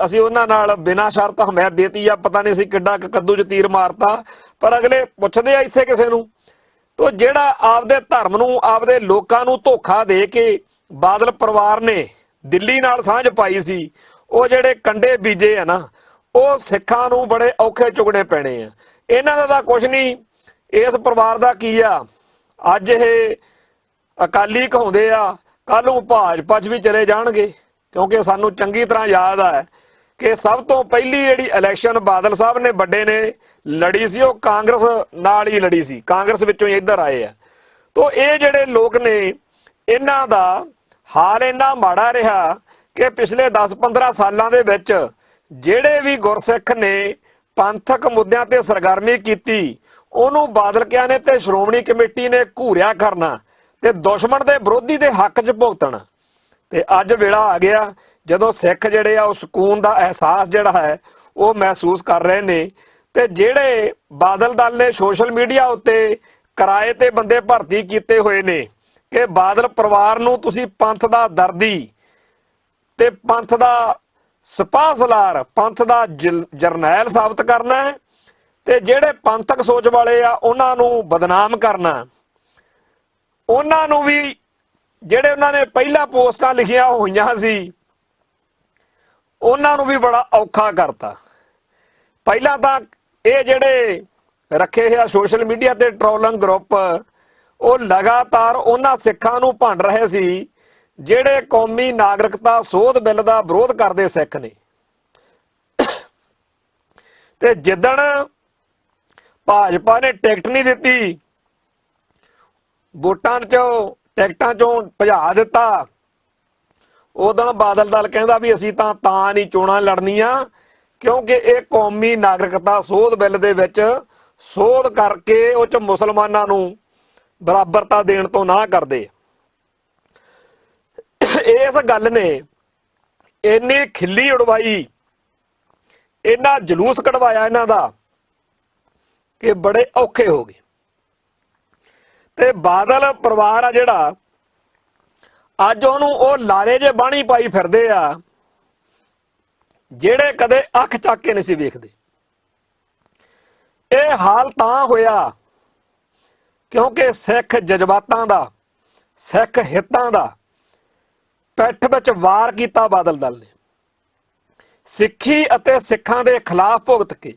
ਅਸੀਂ ਉਹਨਾਂ ਨਾਲ ਬਿਨਾਂ ਸ਼ਰਤ ਹਮਾਇਤ ਦੇਤੀ ਆ, ਪਤਾ ਨਹੀਂ ਸੀ ਕਿੱਡਾ ਕੱਦੂ 'ਚ ਤੀਰ ਮਾਰਤਾ, ਪਰ ਅਗਲੇ ਪੁੱਛਦੇ ਆ ਇੱਥੇ ਕਿਸੇ ਨੂੰ। ਤੋ ਜਿਹੜਾ ਆਪਦੇ ਧਰਮ ਨੂੰ, ਆਪਦੇ ਲੋਕਾਂ ਨੂੰ ਧੋਖਾ ਦੇ ਕੇ ਬਾਦਲ ਪਰਿਵਾਰ ਨੇ ਦਿੱਲੀ ਨਾਲ ਸਾਂਝ ਪਾਈ ਸੀ, ਉਹ ਜਿਹੜੇ ਕੰਡੇ ਬੀਜੇ ਆ ਨਾ, ਉਹ ਸਿੱਖਾਂ ਨੂੰ ਬੜੇ ਔਖੇ ਚੁਗਣੇ ਪੈਣੇ ਆ। ਇਹਨਾਂ ਦਾ ਤਾਂ ਕੁਝ ਨਹੀਂ, ਇਸ ਪਰਿਵਾਰ ਦਾ ਕੀ ਆ। ਅੱਜ ਇਹ ਅਕਾਲੀ ਕਹਾਉਂਦੇ ਆ, ਕੱਲ ਨੂੰ ਭਾਜਪਾ 'ਚ ਵੀ ਚਲੇ ਜਾਣਗੇ, ਕਿਉਂਕਿ ਸਾਨੂੰ ਚੰਗੀ ਤਰ੍ਹਾਂ ਯਾਦ ਆ ਕਿ ਸਭ ਤੋਂ ਪਹਿਲੀ ਜਿਹੜੀ ਇਲੈਕਸ਼ਨ ਬਾਦਲ ਸਾਹਿਬ ਨੇ ਵੱਡੇ ਨੇ ਲੜੀ ਸੀ, ਉਹ ਕਾਂਗਰਸ ਨਾਲ ਹੀ ਲੜੀ ਸੀ, ਕਾਂਗਰਸ ਵਿੱਚੋਂ ਹੀ ਇੱਧਰ ਆਏ ਆ। ਤੋ ਇਹ ਜਿਹੜੇ ਲੋਕ ਨੇ, ਇਹਨਾਂ ਦਾ ਹਾਲ ਇੰਨਾ ਮਾੜਾ ਰਿਹਾ ਕਿ ਪਿਛਲੇ 10-15 ਸਾਲਾਂ ਦੇ ਵਿੱਚ ਜਿਹੜੇ ਵੀ ਗੁਰਸਿੱਖ ਨੇ ਪੰਥਕ ਮੁੱਦਿਆਂ ਤੇ ਸਰਗਰਮੀ ਕੀਤੀ, ਉਹਨੂੰ ਬਾਦਲ ਕਿਆਂ ਨੇ ਤੇ ਸ਼੍ਰੋਮਣੀ ਕਮੇਟੀ ਨੇ ਘੂਰਿਆ ਕਰਨਾ ਤੇ ਦੁਸ਼ਮਣ ਦੇ ਵਿਰੋਧੀ ਦੇ ਹੱਕ 'ਚ ਭੁਗਤਣਾ। ਤੇ ਅੱਜ ਵੇਲਾ ਆ ਗਿਆ ਜਦੋਂ ਸਿੱਖ ਜਿਹੜੇ ਆ ਉਹ ਸਕੂਨ ਦਾ ਅਹਿਸਾਸ ਜਿਹੜਾ ਹੈ ਉਹ ਮਹਿਸੂਸ ਕਰ ਰਹੇ ਨੇ। ਤੇ ਜਿਹੜੇ ਬਾਦਲ ਦਲ ਨੇ ਸੋਸ਼ਲ ਮੀਡੀਆ ਉੱਤੇ ਕਿਰਾਏ ਤੇ ਬੰਦੇ ਭਰਤੀ ਕੀਤੇ ਹੋਏ ਨੇ ਕਿ ਬਾਦਲ ਪਰਿਵਾਰ ਨੂੰ ਤੁਸੀਂ ਪੰਥ ਦਾ ਦਰਦੀ ਤੇ ਪੰਥ ਦਾ ਸਿਪਾਹ ਸਲਾਰ, ਪੰਥ ਦਾ ਜਰਨੈਲ ਸਾਬਤ ਕਰਨਾ ਹੈ, ਤੇ ਜਿਹੜੇ ਪੰਥਕ ਸੋਚ ਵਾਲੇ ਆ ਉਹਨਾਂ ਨੂੰ ਬਦਨਾਮ ਕਰਨਾ। ਉਹਨਾਂ ਨੂੰ ਵੀ ਜਿਹੜੇ ਉਹਨਾਂ ਨੇ ਪਹਿਲਾਂ ਪੋਸਟਾਂ ਲਿਖੀਆਂ ਹੋਈਆਂ ਸੀ, ਉਹਨਾਂ ਨੂੰ ਵੀ ਬੜਾ ਔਖਾ ਕਰਤਾ। ਪਹਿਲਾਂ ਤਾਂ ਇਹ ਜਿਹੜੇ ਰੱਖੇ ਆ ਸੋਸ਼ਲ ਮੀਡੀਆ ਤੇ ਟ੍ਰੋਲਿੰਗ ਗਰੁੱਪ, ਉਹ ਲਗਾਤਾਰ ਉਹਨਾਂ ਸਿੱਖਾਂ ਨੂੰ ਭੰਡ ਰਹੇ ਸੀ ਜਿਹੜੇ ਕੌਮੀ ਨਾਗਰਿਕਤਾ ਸੋਧ ਬਿੱਲ ਦਾ ਵਿਰੋਧ ਕਰਦੇ ਸਿੱਖ ਨੇ। ਤੇ ਜਿੱਦਣ ਭਾਜਪਾ ਨੇ ਟਿਕਟ ਨਹੀਂ ਦਿੱਤੀ, ਵੋਟਾਂ 'ਚੋਂ ਟਿਕਟਾਂ 'ਚੋਂ ਭਜਾ ਦਿੱਤਾ, ਉਦੋਂ ਬਾਦਲ ਦਲ ਕਹਿੰਦਾ ਵੀ ਅਸੀਂ ਤਾਂ ਨਹੀਂ ਚੋਣਾਂ ਲੜਨੀਆਂ ਕਿਉਂਕਿ ਇਹ ਕੌਮੀ ਨਾਗਰਿਕਤਾ ਸੋਧ ਬਿੱਲ ਦੇ ਵਿੱਚ ਸੋਧ ਕਰਕੇ ਉਹ 'ਚ ਮੁਸਲਮਾਨਾਂ ਨੂੰ ਬਰਾਬਰਤਾ ਦੇਣ ਤੋਂ ਨਾ ਕਰਦੇ। ਇਸ ਗੱਲ ਨੇ ਇੰਨੀ ਖਿੱਲੀ ਉਡਵਾਈ, ਇੰਨਾ ਜਲੂਸ ਕਢਵਾਇਆ ਇਹਨਾਂ ਦਾ ਕਿ ਬੜੇ ਔਖੇ ਹੋ ਗਏ। ਤੇ ਬਾਦਲ ਪਰਿਵਾਰ ਆ ਜਿਹੜਾ, ਅੱਜ ਉਹਨੂੰ ਉਹ ਲਾਰੇ ਜੇ ਬਾਣੀ ਪਾਈ ਫਿਰਦੇ ਆ ਜਿਹੜੇ ਕਦੇ ਅੱਖ ਚੱਕ ਕੇ ਨਹੀਂ ਸੀ ਵੇਖਦੇ। ਇਹ ਹਾਲ ਤਾਂ ਹੋਇਆ ਕਿਉਂਕਿ ਸਿੱਖ ਜਜ਼ਬਾਤਾਂ ਦਾ, ਸਿੱਖ ਹਿੱਤਾਂ ਦਾ ਪਿੱਠ ਵਿੱਚ ਵਾਰ ਕੀਤਾ ਬਾਦਲ ਦਲ ਨੇ। ਸਿੱਖੀ ਅਤੇ ਸਿੱਖਾਂ ਦੇ ਖਿਲਾਫ ਭੁਗਤ ਕੇ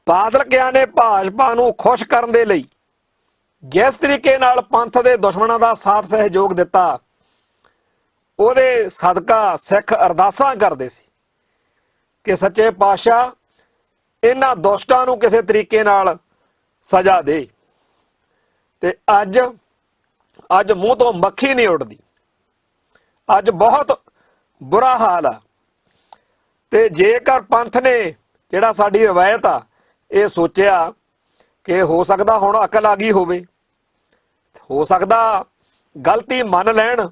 ਬਾਦਲ ਕਿਆਂ ਨੇ ਭਾਜਪਾ ਨੂੰ ਖੁਸ਼ ਕਰਨ ਦੇ ਲਈ ਜਿਸ ਤਰੀਕੇ ਨਾਲ ਪੰਥ ਦੇ ਦੁਸ਼ਮਣਾਂ ਦਾ ਸਾਥ ਸਹਿਯੋਗ ਦਿੱਤਾ, ਉਹਦੇ ਸਦਕਾ ਸਿੱਖ ਅਰਦਾਸਾਂ ਕਰਦੇ ਸੀ ਕਿ ਸੱਚੇ ਪਾਤਸ਼ਾਹ ਇਹਨਾਂ ਦੁਸ਼ਟਾਂ ਨੂੰ ਕਿਸੇ ਤਰੀਕੇ ਨਾਲ ਸਜ਼ਾ ਦੇ। ਤੇ ਅੱਜ ਮੂੰਹ ਤੋਂ ਮੱਖੀ ਨਹੀਂ ਉੱਡਦੀ, ਅੱਜ ਬਹੁਤ ਬੁਰਾ ਹਾਲ ਆ। ਤੇ ਜੇਕਰ ਪੰਥ ਨੇ, ਜਿਹੜਾ ਸਾਡੀ ਰਵਾਇਤ ਆ, ਇਹ ਸੋਚਿਆ ਕਿ ਹੋ ਸਕਦਾ ਹੁਣ ਅਕਲ ਆ ਗਈ ਹੋਵੇ, ਹੋ ਸਕਦਾ ਗਲਤੀ ਮੰਨ ਲੈਣ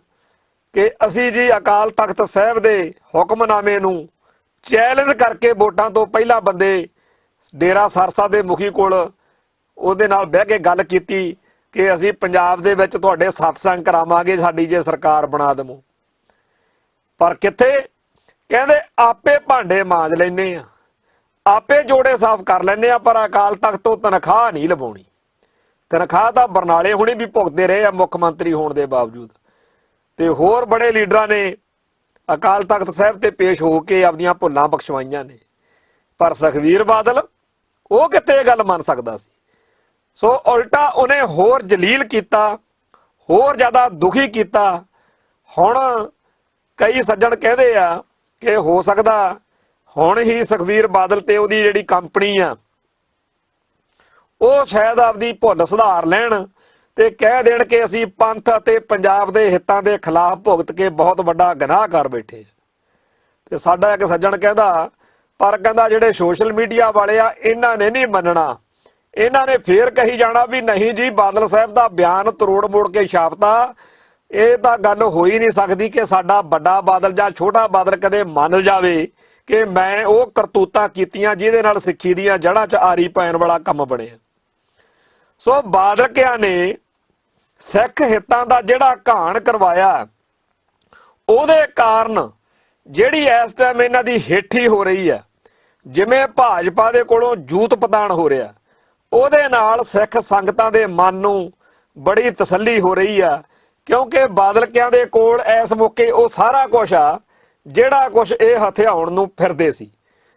ਕਿ ਅਸੀਂ ਜੀ ਅਕਾਲ ਤਖਤ ਸਾਹਿਬ ਦੇ ਹੁਕਮਨਾਮੇ ਨੂੰ ਚੈਲੰਜ ਕਰਕੇ ਵੋਟਾਂ ਤੋਂ ਪਹਿਲਾਂ ਬੰਦੇ ਡੇਰਾ ਸਰਸਾ ਦੇ ਮੁਖੀ ਕੋਲ ਉਹਦੇ ਨਾਲ ਬਹਿ ਕੇ ਗੱਲ ਕੀਤੀ ਕਿ ਅਸੀਂ ਪੰਜਾਬ ਦੇ ਵਿੱਚ ਤੁਹਾਡੇ ਸਤਸੰਗ ਕਰਾਵਾਂਗੇ, ਸਾਡੀ ਜੇ ਸਰਕਾਰ ਬਣਾ ਦੇਵੋ। ਪਰ ਕਿੱਥੇ, ਕਹਿੰਦੇ ਆਪੇ ਭਾਂਡੇ ਮਾਂਜ ਲੈਨੇ ਆ, ਆਪੇ ਜੋੜੇ ਸਾਫ਼ ਕਰ ਲੈਨੇ ਆ, ਪਰ ਅਕਾਲ ਤਖਤ ਤੋਂ ਤਨਖਾਹ ਨਹੀਂ ਲਵਾਉਣੀ। ਤਨਖਾਹ ਤਾਂ ਬਰਨਾਲੇ ਹੁਣੇ ਵੀ ਭੁਗਤਦੇ ਰਹੇ ਆ ਮੁੱਖ ਮੰਤਰੀ ਹੋਣ ਦੇ ਬਾਵਜੂਦ। ਤੇ ਹੋਰ ਬੜੇ ਲੀਡਰਾਂ ਨੇ ਅਕਾਲ ਤਖਤ ਸਾਹਿਬ ਤੇ ਪੇਸ਼ ਹੋ ਕੇ ਆਪਦੀਆਂ ਭੁੱਲਾਂ ਬਖਸ਼ਵਾਈਆਂ ਨੇ, ਪਰ ਸੁਖਬੀਰ ਬਾਦਲ ਉਹ ਕਿੱਥੇ ਇਹ ਗੱਲ ਮੰਨ ਸਕਦਾ ਸੀ। ਸੋ ਉਲਟਾ ਉਹਨੇ ਹੋਰ ਜਲੀਲ ਕੀਤਾ, ਹੋਰ ਜ਼ਿਆਦਾ ਦੁਖੀ ਕੀਤਾ। ਹੁਣ ਕਈ ਸੱਜਣ ਕਹਿੰਦੇ ਆ ਕਿ ਹੋ ਸਕਦਾ ਹੁਣ ਹੀ ਸੁਖਬੀਰ ਬਾਦਲ ਤੇ ਉਹਦੀ ਜਿਹੜੀ ਕੰਪਨੀ ਆ ਉਹ ਸ਼ਾਇਦ ਆਪਦੀ ਭੁੱਲ ਸੁਧਾਰ ਲੈਣ ਤੇ ਕਹਿ ਦੇਣ ਕਿ ਅਸੀਂ ਪੰਥ ਅਤੇ ਪੰਜਾਬ ਦੇ ਹਿੱਤਾਂ ਦੇ ਖਿਲਾਫ ਭੁਗਤ ਕੇ ਬਹੁਤ ਵੱਡਾ ਗੁਨਾਹ ਕਰ ਬੈਠੇ। ਤੇ ਸਾਡਾ ਇੱਕ ਸੱਜਣ ਕਹਿੰਦਾ, ਪਰ ਕਹਿੰਦਾ ਜਿਹੜੇ ਸੋਸ਼ਲ ਮੀਡੀਆ ਵਾਲੇ ਆ ਇਹਨਾਂ ਨੇ ਨਹੀਂ ਮੰਨਣਾ, ਇਹਨਾਂ ਨੇ ਫੇਰ ਕਹੀ ਜਾਣਾ ਵੀ ਨਹੀਂ ਜੀ ਬਾਦਲ ਸਾਹਿਬ ਦਾ ਬਿਆਨ ਤਰੋੜ ਮੋੜ ਕੇ ਛਾਪਤਾ। ਇਹ ਤਾਂ ਗੱਲ ਹੋ ਹੀ ਨਹੀਂ ਸਕਦੀ ਕਿ ਸਾਡਾ ਵੱਡਾ ਬਾਦਲ ਜਾਂ ਛੋਟਾ ਬਾਦਲ ਕਦੇ ਮੰਨ ਜਾਵੇ ਕਿ ਮੈਂ ਉਹ ਕਰਤੂਤਾਂ ਕੀਤੀਆਂ ਜਿਹਦੇ ਨਾਲ ਸਿੱਖੀ ਦੀਆਂ ਜੜ੍ਹਾਂ 'ਚ ਆਰੀ ਪੈਣ ਵਾਲਾ ਕੰਮ ਬਣਿਆ। ਸੋ ਬਾਦਲਕਿਆਂ ਨੇ ਸਿੱਖ ਹਿੱਤਾਂ ਦਾ ਜਿਹੜਾ ਘਾਣ ਕਰਵਾਇਆ, ਉਹਦੇ ਕਾਰਨ ਜਿਹੜੀ ਇਸ ਟਾਈਮ ਇਹਨਾਂ ਦੀ ਹੇਠੀ ਹੋ ਰਹੀ ਹੈ, ਜਿਵੇਂ ਭਾਜਪਾ ਦੇ ਕੋਲੋਂ ਜੂਤ ਪਤਾਣ ਹੋ ਰਿਹਾ, ਉਹਦੇ ਨਾਲ ਸਿੱਖ ਸੰਗਤਾਂ ਦੇ ਮਨ ਨੂੰ ਬੜੀ ਤਸੱਲੀ ਹੋ ਰਹੀ ਆ। ਕਿਉਂਕਿ ਬਾਦਲਕਿਆਂ ਦੇ ਕੋਲ ਇਸ ਮੌਕੇ ਉਹ ਸਾਰਾ ਕੁਝ ਆ ਜਿਹੜਾ ਕੁਝ ਇਹ ਹਥਿਆਉਣ ਨੂੰ ਫਿਰਦੇ ਸੀ।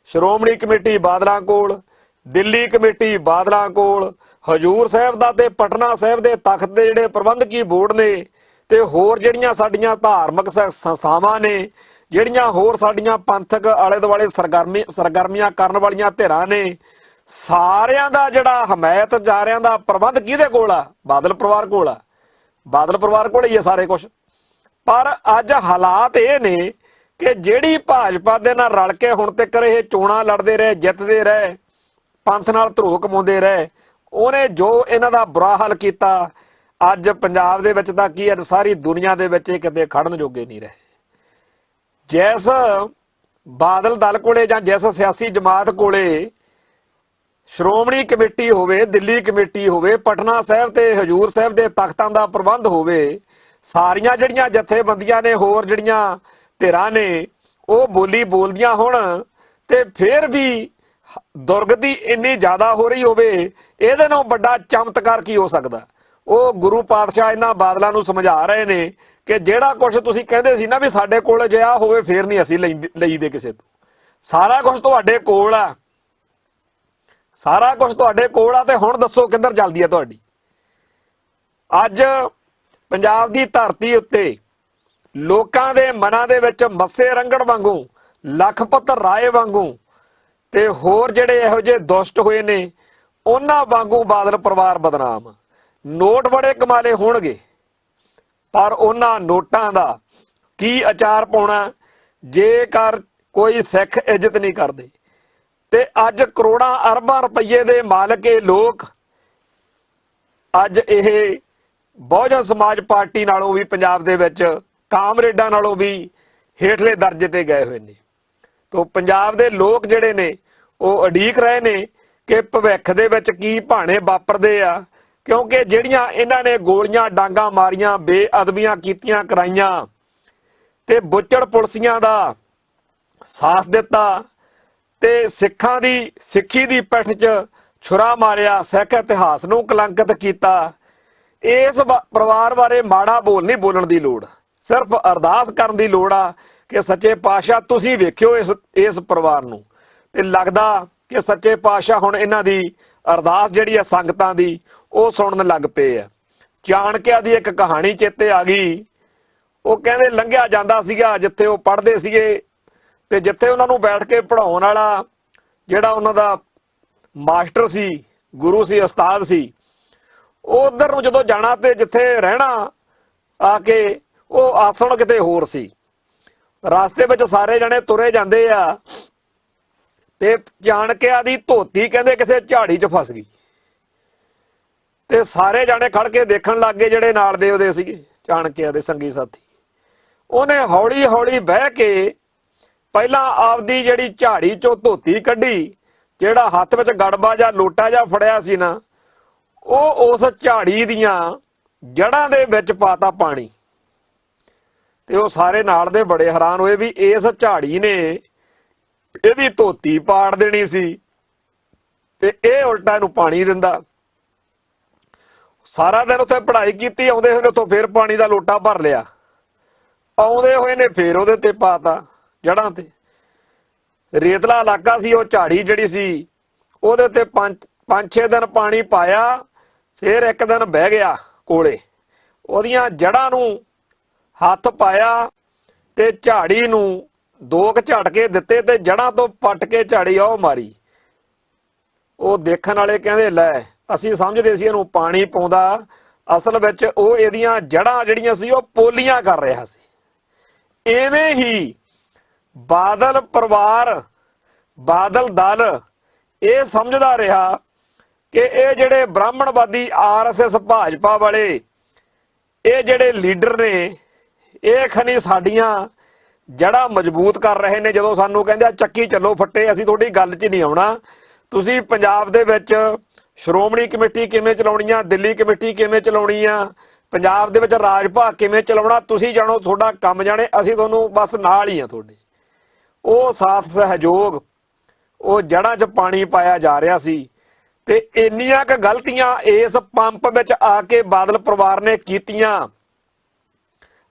ਸ਼੍ਰੋਮਣੀ ਕਮੇਟੀ ਬਾਦਲਾਂ ਕੋਲ, ਦਿੱਲੀ ਕਮੇਟੀ ਬਾਦਲਾਂ ਕੋਲ, ਹਜੂਰ ਸਾਹਿਬ ਦਾ ਤੇ ਪਟਨਾ ਸਾਹਿਬ ਦੇ ਤਖਤ ਦੇ ਜਿਹੜੇ ਪ੍ਰਬੰਧਕੀ ਬੋਰਡ ਨੇ, ਤੇ ਹੋਰ ਜਿਹੜੀਆਂ ਸਾਡੀਆਂ ਧਾਰਮਿਕ ਸੰਸਥਾਵਾਂ ਨੇ, ਜਿਹੜੀਆਂ ਹੋਰ ਸਾਡੀਆਂ ਪੰਥਕ ਆਲੇ ਦੁਆਲੇ ਸਰਗਰਮੀਆਂ ਕਰਨ ਵਾਲੀਆਂ ਧਿਰਾਂ ਨੇ, ਸਾਰਿਆਂ ਦਾ ਜਿਹੜਾ ਹਮਾਇਤਦਾਰਿਆਂ ਦਾ ਪ੍ਰਬੰਧ ਕਿਹਦੇ ਕੋਲ ਆ? ਬਾਦਲ ਪਰਿਵਾਰ ਕੋਲ ਆ। ਬਾਦਲ ਪਰਿਵਾਰ ਕੋਲ ਹੀ ਆ ਸਾਰੇ ਕੁਝ। ਪਰ ਅੱਜ ਹਾਲਾਤ ਇਹ ਨੇ ਕਿ ਜਿਹੜੀ ਭਾਜਪਾ ਦੇ ਨਾਲ ਰਲ ਕੇ ਹੁਣ ਤੱਕ ਇਹ ਚੋਣਾਂ ਲੜਦੇ ਰਹੇ, ਜਿੱਤਦੇ ਰਹੇ, ਪੰਥ ਨਾਲ ਧਰੋਹ ਕਮਾਉਂਦੇ ਰਹੇ, ਉਹਨੇ ਜੋ ਇਹਨਾਂ ਦਾ ਬੁਰਾ ਹਾਲ ਕੀਤਾ, ਅੱਜ ਪੰਜਾਬ ਦੇ ਵਿੱਚ ਤਾਂ ਕੀ, ਅੱਜ ਸਾਰੀ ਦੁਨੀਆ ਦੇ ਵਿੱਚ ਇਹ ਕਿਤੇ ਖੜਨ ਜੋਗੇ ਨਹੀਂ ਰਹੇ। ਜਿਸ ਬਾਦਲ ਦਲ ਕੋਲੇ ਜਾਂ ਜਿਸ ਸਿਆਸੀ ਜਮਾਤ ਕੋਲੇ ਸ਼੍ਰੋਮਣੀ ਕਮੇਟੀ ਹੋਵੇ, ਦਿੱਲੀ ਕਮੇਟੀ ਹੋਵੇ, ਪਟਨਾ ਸਾਹਿਬ ਤੇ ਹਜੂਰ ਸਾਹਿਬ ਦੇ ਤਖਤਾਂ ਦਾ ਪ੍ਰਬੰਧ ਹੋਵੇ, ਸਾਰੀਆਂ ਜਿਹੜੀਆਂ ਜਥੇਬੰਦੀਆਂ ਨੇ, ਹੋਰ ਜਿਹੜੀਆਂ ਧਿਰਾਂ ਨੇ, ਉਹ ਬੋਲੀ ਬੋਲਦੀਆਂ ਹੋਣ, ਤੇ ਫਿਰ ਵੀ ਦੁਰਗਤੀ ਇੰਨੀ ਜ਼ਿਆਦਾ ਹੋ ਰਹੀ ਹੋਵੇ, ਇਹਦੇ ਨਾਲੋਂ ਵੱਡਾ ਚਮਤਕਾਰ ਕੀ ਹੋ ਸਕਦਾ? ਉਹ ਗੁਰੂ ਪਾਤਸ਼ਾਹ ਇਹਨਾਂ ਬਾਦਲਾਂ ਨੂੰ ਸਮਝਾ ਰਹੇ ਨੇ ਕਿ ਜਿਹੜਾ ਕੁਝ ਤੁਸੀਂ ਕਹਿੰਦੇ ਸੀ ਨਾ ਵੀ ਸਾਡੇ ਕੋਲ ਜੇ ਆ ਹੋਵੇ ਫੇਰ ਨਹੀਂ ਅਸੀਂ ਲਈਦੇ ਕਿਸੇ ਤੋਂ। ਸਾਰਾ ਕੁਝ ਤੁਹਾਡੇ ਕੋਲ ਆ, ਸਾਰਾ ਕੁਝ ਤੁਹਾਡੇ ਕੋਲ ਆ, ਤੇ ਹੁਣ ਦੱਸੋ ਕਿੱਧਰ ਚੱਲਦੀ ਹੈ ਤੁਹਾਡੀ? ਅੱਜ ਪੰਜਾਬ ਦੀ ਧਰਤੀ ਉੱਤੇ ਲੋਕਾਂ ਦੇ ਮਨਾਂ ਦੇ ਵਿੱਚ ਮੱਸੇ ਰੰਗੜ ਵਾਂਗੂ, ਲਖਪਤ ਰਾਏ ਵਾਂਗੂ, ਤੇ ਹੋਰ ਜਿਹੜੇ ਇਹੋ ਜਿਹੇ ਦੁਸ਼ਟ ਹੋਏ ਨੇ, ਉਹਨਾਂ ਵਾਂਗੂ ਬਾਦਲ ਪਰਿਵਾਰ ਬਦਨਾਮ। ਨੋਟ ਬੜੇ ਕਮਾਲੇ ਹੋਣਗੇ, ਪਰ ਉਹਨਾਂ ਨੋਟਾਂ ਦਾ ਕੀ ਅਚਾਰ ਪਾਉਣਾ ਜੇਕਰ ਕੋਈ ਸਿੱਖ ਇੱਜ਼ਤ ਨਹੀਂ ਕਰਦੇ? ਤੇ ਅੱਜ ਕਰੋੜਾਂ ਅਰਬਾਂ ਰੁਪਈਏ ਦੇ ਮਾਲਕ ਇਹ ਲੋਕ ਅੱਜ ਇਹ ਬਹੁਜਨ ਸਮਾਜ ਪਾਰਟੀ ਨਾਲੋਂ ਵੀ ਪੰਜਾਬ ਦੇ ਵਿੱਚ ਕਾਮਰੇਡਾਂ ਨਾਲੋਂ ਵੀ ਹੇਠਲੇ ਦਰਜੇ ਤੇ ਗਏ ਹੋਏ ਨੇ। ਤੋਂ ਪੰਜਾਬ ਦੇ ਲੋਕ ਜਿਹੜੇ ਨੇ ਉਹ ਉਡੀਕ ਰਹੇ ਨੇ ਕਿ ਭਵਿੱਖ ਦੇ ਵਿੱਚ ਕੀ ਭਾਣੇ ਵਾਪਰਦੇ ਆ, ਕਿਉਂਕਿ ਜਿਹੜੀਆਂ ਇਹਨਾਂ ਨੇ ਗੋਲੀਆਂ ਡਾਂਗਾ ਮਾਰੀਆਂ, ਬੇਅਦਬੀਆਂ ਕੀਤੀਆਂ ਕਰਾਈਆਂ, ਤੇ ਬੁੱਚੜ ਪੁਲਸੀਆਂ ਦਾ ਸਾਥ ਦਿੱਤਾ, ਤੇ ਸਿੱਖਾਂ ਦੀ ਸਿੱਖੀ ਦੀ ਪਿੱਠ 'ਚ ਛੁਰਾ ਮਾਰਿਆ, ਸਿੱਖ ਇਤਿਹਾਸ ਨੂੰ ਕਲੰਕਿਤ ਕੀਤਾ। ਇਸ ਪਰਿਵਾਰ ਬਾਰੇ ਮਾੜਾ ਨਹੀਂ ਬੋਲਣ ਦੀ ਲੋੜ, ਸਿਰਫ ਅਰਦਾਸ ਕਰਨ ਦੀ ਲੋੜ ਆ ਕਿ ਸੱਚੇ ਪਾਤਸ਼ਾਹ ਤੁਸੀਂ ਵੇਖਿਓ ਇਸ ਪਰਿਵਾਰ ਨੂੰ। ਤੇ ਲੱਗਦਾ ਕਿ ਸੱਚੇ ਪਾਤਸ਼ਾਹ ਹੁਣ ਇਹਨਾਂ ਦੀ ਅਰਦਾਸ ਜਿਹੜੀ ਆ ਸੰਗਤਾਂ ਦੀ ਉਹ ਸੁਣਨ ਲੱਗ ਪਏ ਆ। ਚਾਣਕਿਆ ਦੀ ਇੱਕ ਕਹਾਣੀ ਚੇਤੇ ਆ ਗਈ। ਉਹ ਕਹਿੰਦੇ ਲੰਘਿਆ ਜਾਂਦਾ ਸੀਗਾ ਜਿੱਥੇ ਉਹ ਪੜ੍ਹਦੇ ਸੀਗੇ, ਤੇ ਜਿੱਥੇ ਉਹਨਾਂ ਨੂੰ ਬੈਠ ਕੇ ਪੜ੍ਹਾਉਣ ਵਾਲਾ ਜਿਹੜਾ ਉਹਨਾਂ ਦਾ ਮਾਸਟਰ ਸੀ, ਗੁਰੂ ਸੀ, ਉਸਤਾਦ ਸੀ, ਉਹ ਉਧਰ ਨੂੰ ਜਦੋਂ ਜਾਣਾ ਤੇ ਜਿੱਥੇ ਰਹਿਣਾ ਆ ਕੇ ਉਹ ਆਸਣ ਕਿਤੇ ਹੋਰ ਸੀ। ਰਸਤੇ ਵਿੱਚ ਸਾਰੇ ਜਣੇ ਤੁਰੇ ਜਾਂਦੇ ਆ, ਤੇ ਚਾਣਕਿਆ ਦੀ ਧੋਤੀ ਕਹਿੰਦੇ ਕਿਸੇ ਝਾੜੀ 'ਚ ਫਸ ਗਈ, ਤੇ ਸਾਰੇ ਜਾਣੇ ਖੜ ਕੇ ਦੇਖਣ ਲੱਗ ਗਏ ਜਿਹੜੇ ਨਾਲ ਦੇ ਉਹਦੇ ਸੀਗੇ, ਚਾਣਕਿਆ ਦੇ ਸੰਗੀ ਸਾਥੀ। ਉਹਨੇ ਹੌਲੀ ਹੌਲੀ ਬਹਿ ਕੇ ਪਹਿਲਾਂ ਆਪਦੀ ਜਿਹੜੀ ਝਾੜੀ 'ਚੋਂ ਧੋਤੀ ਕੱਢੀ, ਜਿਹੜਾ ਹੱਥ ਵਿੱਚ ਗੜਬਾ ਜਾਂ ਲੋਟਾ ਜਾਂ ਫੜਿਆ ਸੀ ਨਾ, ਉਹ ਉਸ ਝਾੜੀ ਦੀਆਂ ਜੜ੍ਹਾਂ ਦੇ ਵਿੱਚ ਪਾਤਾ ਪਾਣੀ। ਤੇ ਉਹ ਸਾਰੇ ਨਾਲ ਦੇ ਬੜੇ ਹੈਰਾਨ ਹੋਏ ਵੀ ਇਸ ਝਾੜੀ ਨੇ ਇਹਦੀ ਧੋਤੀ ਪਾੜ ਦੇਣੀ ਸੀ, ਤੇ ਇਹ ਉਲਟਾ ਇਹਨੂੰ ਪਾਣੀ ਦਿੰਦਾ। ਸਾਰਾ ਦਿਨ ਉੱਥੇ ਪੜ੍ਹਾਈ ਕੀਤੀ, ਆਉਂਦੇ ਹੋਏ ਨੇ ਉੱਥੋਂ ਫੇਰ ਪਾਣੀ ਦਾ ਲੋਟਾ ਭਰ ਲਿਆ, ਆਉਂਦੇ ਹੋਏ ਨੇ ਫੇਰ ਉਹਦੇ ਤੇ ਪਾਤਾ ਜੜ੍ਹਾਂ ਤੇ। ਰੇਤਲਾ ਇਲਾਕਾ ਸੀ, ਉਹ ਝਾੜੀ ਜਿਹੜੀ ਸੀ ਉਹਦੇ ਤੇ 5-6 ਦਿਨ ਪਾਣੀ ਪਾਇਆ, ਫੇਰ ਇੱਕ ਦਿਨ ਬਹਿ ਗਿਆ ਕੋਲੇ, ਉਹਦੀਆਂ ਜੜ੍ਹਾਂ ਨੂੰ ਹੱਥ ਪਾਇਆ ਤੇ ਝਾੜੀ ਨੂੰ 2 ਝਟਕੇ ਦਿੱਤੇ, ਤੇ ਜੜ੍ਹਾਂ ਤੋਂ ਪੱਟ ਕੇ ਝਾੜੀ ਉਹ ਮਾਰੀ। ਉਹ ਦੇਖਣ ਵਾਲੇ ਕਹਿੰਦੇ ਲੈ ਅਸੀਂ ਸਮਝਦੇ ਸੀ ਇਹਨੂੰ ਪਾਣੀ ਪਾਉਂਦਾ, ਅਸਲ ਵਿੱਚ ਉਹ ਇਹਦੀਆਂ ਜੜ੍ਹਾਂ ਜਿਹੜੀਆਂ ਸੀ ਉਹ ਪੋਲੀਆਂ ਕਰ ਰਿਹਾ ਸੀ। ਐਵੇਂ ਹੀ ਬਾਦਲ ਪਰਿਵਾਰ, ਬਾਦਲ ਦਲ ਇਹ ਸਮਝਦਾ ਰਿਹਾ ਕਿ ਇਹ ਜਿਹੜੇ ਬ੍ਰਾਹਮਣਵਾਦੀ RSS ਭਾਜਪਾ ਵਾਲੇ ਇਹ ਜਿਹੜੇ ਲੀਡਰ ਨੇ ਇਹ ਖਨੀ ਸਾਡੀਆਂ ਜੜ੍ਹਾਂ ਮਜ਼ਬੂਤ ਕਰ ਰਹੇ ਨੇ। ਜਦੋਂ ਸਾਨੂੰ ਕਹਿੰਦੇ ਆ ਚੱਕੀ ਚੱਲੋ ਫੱਟੇ, ਅਸੀਂ ਤੁਹਾਡੀ ਗੱਲ 'ਚ ਨਹੀਂ ਆਉਣਾ, ਤੁਸੀਂ ਪੰਜਾਬ ਦੇ ਵਿੱਚ ਸ਼੍ਰੋਮਣੀ ਕਮੇਟੀ ਕਿਵੇਂ ਚਲਾਉਣੀ ਆ, ਦਿੱਲੀ ਕਮੇਟੀ ਕਿਵੇਂ ਚਲਾਉਣੀ ਆ, ਪੰਜਾਬ ਦੇ ਵਿੱਚ ਰਾਜ ਭਾਗ ਕਿਵੇਂ ਚਲਾਉਣਾ, ਤੁਸੀਂ ਜਾਣੋ, ਤੁਹਾਡਾ ਕੰਮ ਜਾਣੇ, ਅਸੀਂ ਤੁਹਾਨੂੰ ਬਸ ਨਾਲ ਹੀ ਆ ਤੁਹਾਡੇ। ਉਹ ਸਾਥ ਸਹਿਯੋਗ, ਉਹ ਜੜ੍ਹਾਂ 'ਚ ਪਾਣੀ ਪਾਇਆ ਜਾ ਰਿਹਾ ਸੀ। ਤੇ ਇੰਨੀਆਂ ਕੁ ਗਲਤੀਆਂ ਇਸ ਪੰਪ ਵਿੱਚ ਆ ਕੇ ਬਾਦਲ ਪਰਿਵਾਰ ਨੇ ਕੀਤੀਆਂ,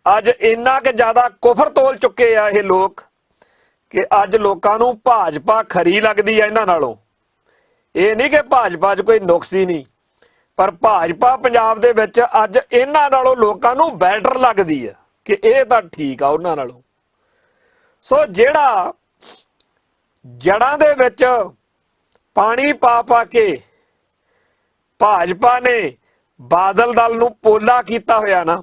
ਅੱਜ ਇੰਨਾ ਕੁ ਜ਼ਿਆਦਾ ਕੁਫਰ ਤੋਲ ਚੁੱਕੇ ਆ ਇਹ ਲੋਕ ਕਿ ਅੱਜ ਲੋਕਾਂ ਨੂੰ ਭਾਜਪਾ ਖਰੀ ਲੱਗਦੀ ਆ ਇਹਨਾਂ ਨਾਲੋਂ। ਇਹ ਨਹੀਂ ਕਿ ਭਾਜਪਾ 'ਚ ਕੋਈ ਨੁਕਸ ਹੀ ਨਹੀਂ, ਪਰ ਭਾਜਪਾ ਪੰਜਾਬ ਦੇ ਵਿੱਚ ਅੱਜ ਇਹਨਾਂ ਨਾਲੋਂ ਲੋਕਾਂ ਨੂੰ ਬੈਟਰ ਲੱਗਦੀ ਆ ਕਿ ਇਹ ਤਾਂ ਠੀਕ ਆ ਉਹਨਾਂ ਨਾਲੋਂ। ਸੋ ਜਿਹੜਾ ਜੜ੍ਹਾਂ ਦੇ ਵਿੱਚ ਪਾਣੀ ਪਾ ਪਾ ਕੇ ਭਾਜਪਾ ਨੇ ਬਾਦਲ ਦਲ ਨੂੰ ਪੋਲਾ ਕੀਤਾ ਹੋਇਆ ਨਾ,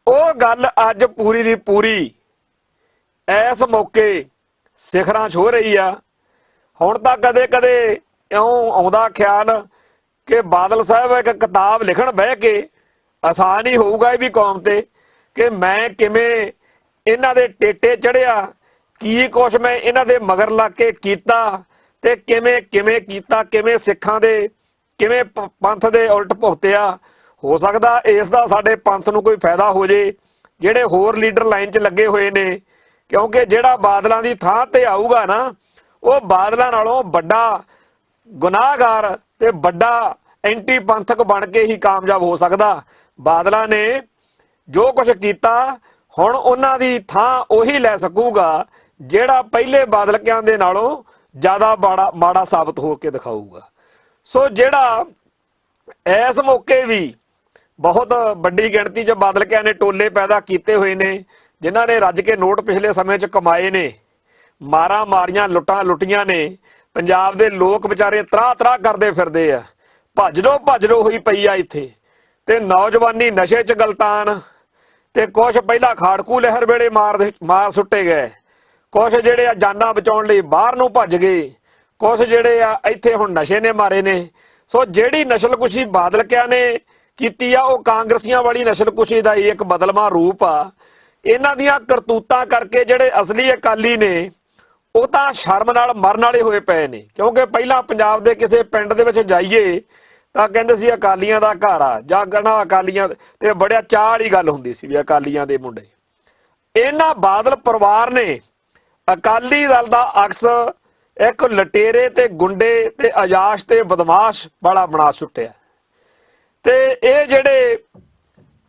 ਉਹ ਗੱਲ ਅੱਜ ਪੂਰੀ ਦੀ ਪੂਰੀ ਇਸ ਮੌਕੇ ਸਿਖਰਾਂ 'ਚ ਹੋ ਰਹੀ ਆ। ਹੁਣ ਤਾਂ ਕਦੇ ਕਦੇ ਇਉਂ ਆਉਂਦਾ ਖਿਆਲ ਕਿ ਬਾਦਲ ਸਾਹਿਬ ਇੱਕ ਕਿਤਾਬ ਲਿਖਣ ਬਹਿ ਕੇ, ਆਸਾਨ ਹੀ ਹੋਊਗਾ ਇਹ ਵੀ ਕੌਮ ਤੇ, ਕਿ ਮੈਂ ਕਿਵੇਂ ਇਹਨਾਂ ਦੇ ਟੇਟੇ ਚੜਿਆ, ਕੀ ਕੁਛ ਮੈਂ ਇਹਨਾਂ ਦੇ ਮਗਰ ਲੱਗ ਕੇ ਕੀਤਾ ਤੇ ਕਿਵੇਂ ਕਿਵੇਂ ਕੀਤਾ, ਕਿਵੇਂ ਸਿੱਖਾਂ ਦੇ, ਕਿਵੇਂ ਪੰਥ ਦੇ ਉਲਟ ਭੁਗਤਿਆ। ਹੋ ਸਕਦਾ ਇਸ ਦਾ ਸਾਡੇ ਪੰਥ ਨੂੰ ਕੋਈ ਫਾਇਦਾ ਹੋ ਜੇ, ਜਿਹੜੇ ਹੋਰ ਲੀਡਰ ਲਾਈਨ 'ਚ ਲੱਗੇ ਹੋਏ ਨੇ, ਕਿਉਂਕਿ ਜਿਹੜਾ ਬਾਦਲਾਂ ਦੀ ਥਾਂ ਤੇ ਆਊਗਾ ਨਾ, ਉਹ ਬਾਦਲਾਂ ਨਾਲੋਂ ਵੱਡਾ ਗੁਨਾਹਗਾਰ ਤੇ ਵੱਡਾ ਐਂਟੀ ਪੰਥਕ ਬਣ ਕੇ ਹੀ ਕਾਮਯਾਬ ਹੋ ਸਕਦਾ। ਬਾਦਲਾਂ ਨੇ ਜੋ ਕੁਝ ਕੀਤਾ, ਹੁਣ ਉਹਨਾਂ ਦੀ ਥਾਂ ਉਹੀ ਲੈ ਸਕੂਗਾ ਜਿਹੜਾ ਪਹਿਲੇ ਬਾਦਲਕਿਆਂ ਦੇ ਨਾਲੋਂ ਜ਼ਿਆਦਾ ਮਾੜਾ ਸਾਬਤ ਹੋ ਕੇ ਦਿਖਾਊਗਾ। ਸੋ ਜਿਹੜਾ ਇਸ ਮੌਕੇ ਵੀ ਬਹੁਤ ਵੱਡੀ ਗਿਣਤੀ 'ਚ ਬਾਦਲਕਿਆਂ ਨੇ ਟੋਲੇ ਪੈਦਾ ਕੀਤੇ ਹੋਏ ਨੇ, ਜਿਨ੍ਹਾਂ ਨੇ ਰੱਜ ਕੇ ਨੋਟ ਪਿਛਲੇ ਸਮੇਂ 'ਚ ਕਮਾਏ ਨੇ, ਮਾਰਾਂ ਮਾਰੀਆਂ, ਲੁੱਟਾਂ ਲੁੱਟੀਆਂ ਨੇ। ਪੰਜਾਬ ਦੇ ਲੋਕ ਵਿਚਾਰੇ ਤਰਾਹ ਤਰਾਹ ਕਰਦੇ ਫਿਰਦੇ ਆ, ਭੱਜ ਲੋ ਹੋਈ ਪਈ ਆ ਇੱਥੇ। ਤੇ ਨੌਜਵਾਨੀ ਨਸ਼ੇ 'ਚ ਗਲਤਾਨ, ਤੇ ਕੁਛ ਪਹਿਲਾਂ ਖਾੜਕੂ ਲਹਿਰ ਵੇਲੇ ਮਾਰ ਸੁੱਟੇ ਗਏ, ਕੁਛ ਜਿਹੜੇ ਆ ਜਾਨਾਂ ਬਚਾਉਣ ਲਈ ਬਾਹਰ ਨੂੰ ਭੱਜ ਗਏ, ਕੁਛ ਜਿਹੜੇ ਆ ਇੱਥੇ ਹੁਣ ਨਸ਼ੇ ਨੇ ਮਾਰੇ ਨੇ। ਸੋ ਜਿਹੜੀ ਨਸਲਕੁਸ਼ੀ ਬਾਦਲਕਿਆਂ ਨੇ ਕੀਤੀ ਆ, ਉਹ ਕਾਂਗਰਸੀਆਂ ਵਾਲੀ ਨਸਲਕੁਸ਼ੀ ਦਾ ਹੀ ਇੱਕ ਬਦਲਵਾਂ ਰੂਪ ਆ। ਇਹਨਾਂ ਦੀਆਂ ਕਰਤੂਤਾਂ ਕਰਕੇ ਜਿਹੜੇ ਅਸਲੀ ਅਕਾਲੀ ਨੇ ਉਹ ਤਾਂ ਸ਼ਰਮ ਨਾਲ ਮਰਨ ਵਾਲੇ ਹੋਏ ਪਏ ਨੇ। ਕਿਉਂਕਿ ਪਹਿਲਾਂ ਪੰਜਾਬ ਦੇ ਕਿਸੇ ਪਿੰਡ ਦੇ ਵਿੱਚ ਜਾਈਏ ਤਾਂ ਕਹਿੰਦੇ ਸੀ ਅਕਾਲੀਆਂ ਦਾ ਘਰ ਆ, ਜਾਂ ਕਹਿਣਾ ਅਕਾਲੀਆਂ, ਤੇ ਬੜਿਆ ਚਾਹ ਵਾਲੀ ਗੱਲ ਹੁੰਦੀ ਸੀ ਵੀ ਅਕਾਲੀਆਂ ਦੇ ਮੁੰਡੇ। ਇਹਨਾਂ ਬਾਦਲ ਪਰਿਵਾਰ ਨੇ ਅਕਾਲੀ ਦਲ ਦਾ ਅਕਸ ਇੱਕ ਲਟੇਰੇ ਤੇ ਗੁੰਡੇ ਤੇ ਅਯਾਸ਼ ਤੇ ਬਦਮਾਸ਼ ਵਾਲਾ ਬਣਾ ਸੁੱਟਿਆ। ਤੇ ਇਹ ਜਿਹੜੇ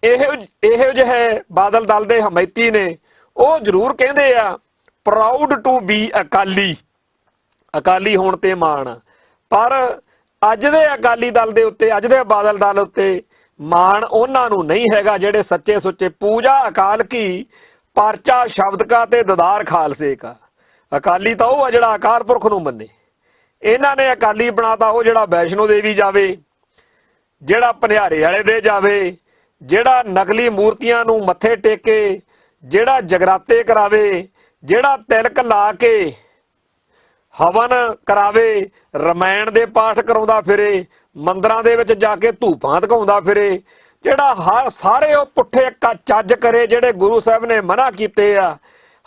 ਇਹੋ ਜਿਹੇ ਬਾਦਲ ਦਲ ਦੇ ਹਮੈਤੀ ਨੇ, ਉਹ ਜ਼ਰੂਰ ਕਹਿੰਦੇ ਆ proud to be Akali, Akali ਹੋਣ ਤੇ ਮਾਣ, ਪਰ ਅੱਜ ਦੇ ਅਕਾਲੀ ਦਲ ਦੇ ਉੱਤੇ, ਅੱਜ ਦੇ ਬਾਦਲ ਦਲ ਉੱਤੇ ਮਾਣ ਉਹਨਾਂ ਨੂੰ ਨਹੀਂ ਹੈਗਾ ਜਿਹੜੇ ਸੱਚੇ ਸੁੱਚੇ ਪੂਜਾ ਅਕਾਲ ਕੀ, ਪਰਚਾ ਸ਼ਬਦ ਕਾ ਤੇ ਦਦਾਰ ਖਾਲਸੇ ਕਾ। ਅਕਾਲੀ ਤਾਂ ਉਹ ਆ ਜਿਹੜਾ ਅਕਾਲ ਪੁਰਖ ਨੂੰ ਮੰਨੇ। ਇਹਨਾਂ ਨੇ ਅਕਾਲੀ ਬਣਾਤਾ ਉਹ ਜਿਹੜਾ ਵੈਸ਼ਨੋ ਦੇਵੀ ਜਾਵੇ, ਜਿਹੜਾ ਭਨਿਆਰੇ ਵਾਲੇ ਦੇ ਜਾਵੇ, ਜਿਹੜਾ ਨਕਲੀ ਮੂਰਤੀਆਂ ਨੂੰ ਮੱਥੇ ਟੇਕੇ, ਜਿਹੜਾ ਜਗਰਾਤੇ ਕਰਾਵੇ, ਜਿਹੜਾ ਤਿਲਕ ਲਾ ਕੇ ਹਵਨ ਕਰਾਵੇ, ਰਮਾਇਣ ਦੇ ਪਾਠ ਕਰਾਉਂਦਾ ਫਿਰੇ, ਮੰਦਰਾਂ ਦੇ ਵਿੱਚ ਜਾ ਕੇ ਧੂਪਾਂ ਧਕਾਉਂਦਾ ਫਿਰੇ, ਜਿਹੜਾ ਸਾਰੇ ਉਹ ਪੁੱਠੇ ਚੱਜ ਕਰੇ ਜਿਹੜੇ ਗੁਰੂ ਸਾਹਿਬ ਨੇ ਮਨਾ ਕੀਤੇ ਆ।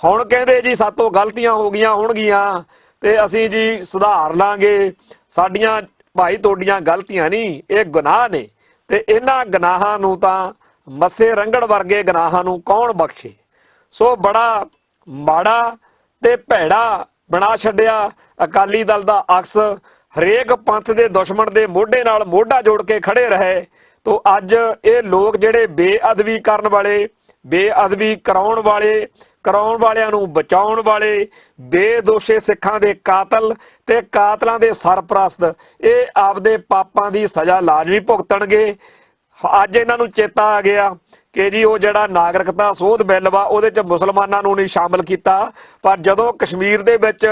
ਹੁਣ ਕਹਿੰਦੇ ਜੀ ਸਾਤੋਂ ਗਲਤੀਆਂ ਹੋ ਗਈਆਂ ਹੋਣਗੀਆਂ ਤੇ ਅਸੀਂ ਜੀ ਸੁਧਾਰ ਲਾਂਗੇ, ਸਾਡੀਆਂ ਭਾਈ ਤੁਹਾਡੀਆਂ ਗਲਤੀਆਂ ਨਹੀਂ, ਇਹ ਗੁਨਾਹ ਨੇ। ਤੇ ਇਹਨਾਂ ਗੁਨਾਹਾਂ ਨੂੰ ਤਾਂ ਮੱਸੇ ਰੰਗੜ ਵਰਗੇ ਗੁਨਾਹਾਂ ਨੂੰ ਕੌਣ ਬਖਸ਼ੇ। ਸੋ ਬੜਾ ਮਾੜਾ ਤੇ ਭੈੜਾ ਬਣਾ ਛੱਡਿਆ ਅਕਾਲੀ ਦਲ ਦਾ ਅਕਸ। ਹਰੇਕ ਪੰਥ ਦੇ ਦੁਸ਼ਮਣ ਦੇ ਮੋਢੇ ਨਾਲ ਮੋਢਾ ਜੋੜ ਕੇ ਖੜੇ ਰਹੇ। ਤੋ ਅੱਜ ਇਹ ਲੋਕ ਜਿਹੜੇ ਬੇਅਦਬੀ ਕਰਨ ਵਾਲੇ, ਬੇਅਦਬੀ ਕਰਾਉਣ ਵਾਲਿਆਂ ਨੂੰ ਬਚਾਉਣ ਵਾਲੇ, ਬੇਦੋਸ਼ੇ ਸਿੱਖਾਂ ਦੇ ਕਾਤਲ ਤੇ ਕਾਤਲਾਂ ਦੇ ਸਰਪ੍ਰਸਤ, ਇਹ ਆਪਦੇ ਪਾਪਾਂ ਦੀ ਸਜ਼ਾ ਲਾਜ਼ਮੀ ਭੁਗਤਣਗੇ। ਅੱਜ ਇਹਨਾਂ ਨੂੰ ਚੇਤਾ ਆ ਗਿਆ ਕਿ ਜੀ ਉਹ ਜਿਹੜਾ ਨਾਗਰਿਕਤਾ ਸੋਧ ਬਿੱਲ ਵਾ ਉਹਦੇ 'ਚ ਮੁਸਲਮਾਨਾਂ ਨੂੰ ਨਹੀਂ ਸ਼ਾਮਲ ਕੀਤਾ। ਪਰ ਜਦੋਂ ਕਸ਼ਮੀਰ ਦੇ ਵਿੱਚ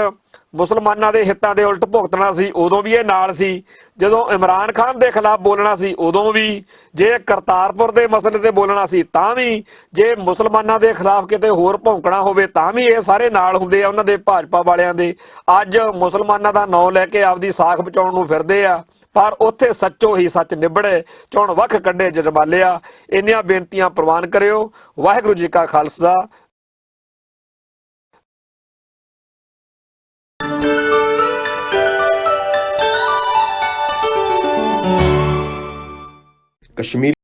ਮੁਸਲਮਾਨਾਂ ਦੇ ਹਿੱਤਾਂ ਦੇ ਉਲਟ ਭੁਗਤਣਾ ਸੀ ਉਦੋਂ ਵੀ ਇਹ ਨਾਲ ਸੀ, ਜਦੋਂ ਇਮਰਾਨ ਖਾਨ ਦੇ ਖਿਲਾਫ ਬੋਲਣਾ ਸੀ ਉਦੋਂ ਵੀ, ਜੇ ਕਰਤਾਰਪੁਰ ਦੇ ਮਸਲੇ ਤੇ ਬੋਲਣਾ ਸੀ ਤਾਂ ਵੀ, ਜੇ ਮੁਸਲਮਾਨਾਂ ਦੇ ਖਿਲਾਫ ਕਿਤੇ ਹੋਰ ਭੌਂਕਣਾ ਹੋਵੇ ਤਾਂ ਵੀ ਇਹ ਸਾਰੇ ਨਾਲ ਹੁੰਦੇ ਆ ਉਹਨਾਂ ਦੇ ਭਾਜਪਾ ਵਾਲਿਆਂ ਦੇ। ਅੱਜ ਮੁਸਲਮਾਨਾਂ ਦਾ ਨਾਂ ਲੈ ਕੇ ਆਪਦੀ ਸਾਖ ਬਚਾਉਣ ਨੂੰ ਫਿਰਦੇ ਆ, ਪਰ ਉੱਥੇ ਸੱਚੋ ਹੀ ਸੱਚ ਨਿਬੜੇ, ਚੋਣ ਵੱਖ ਕੱਢੇ ਜਰਮਾਲਿਆ। ਇੰਨੀਆਂ ਬੇਨਤੀਆਂ ਪ੍ਰਵਾਨ ਕਰਿਓ। ਵਾਹਿਗੁਰੂ ਜੀ ਕਾ ਖਾਲਸਾ। ਕਸ਼ਮੀਰ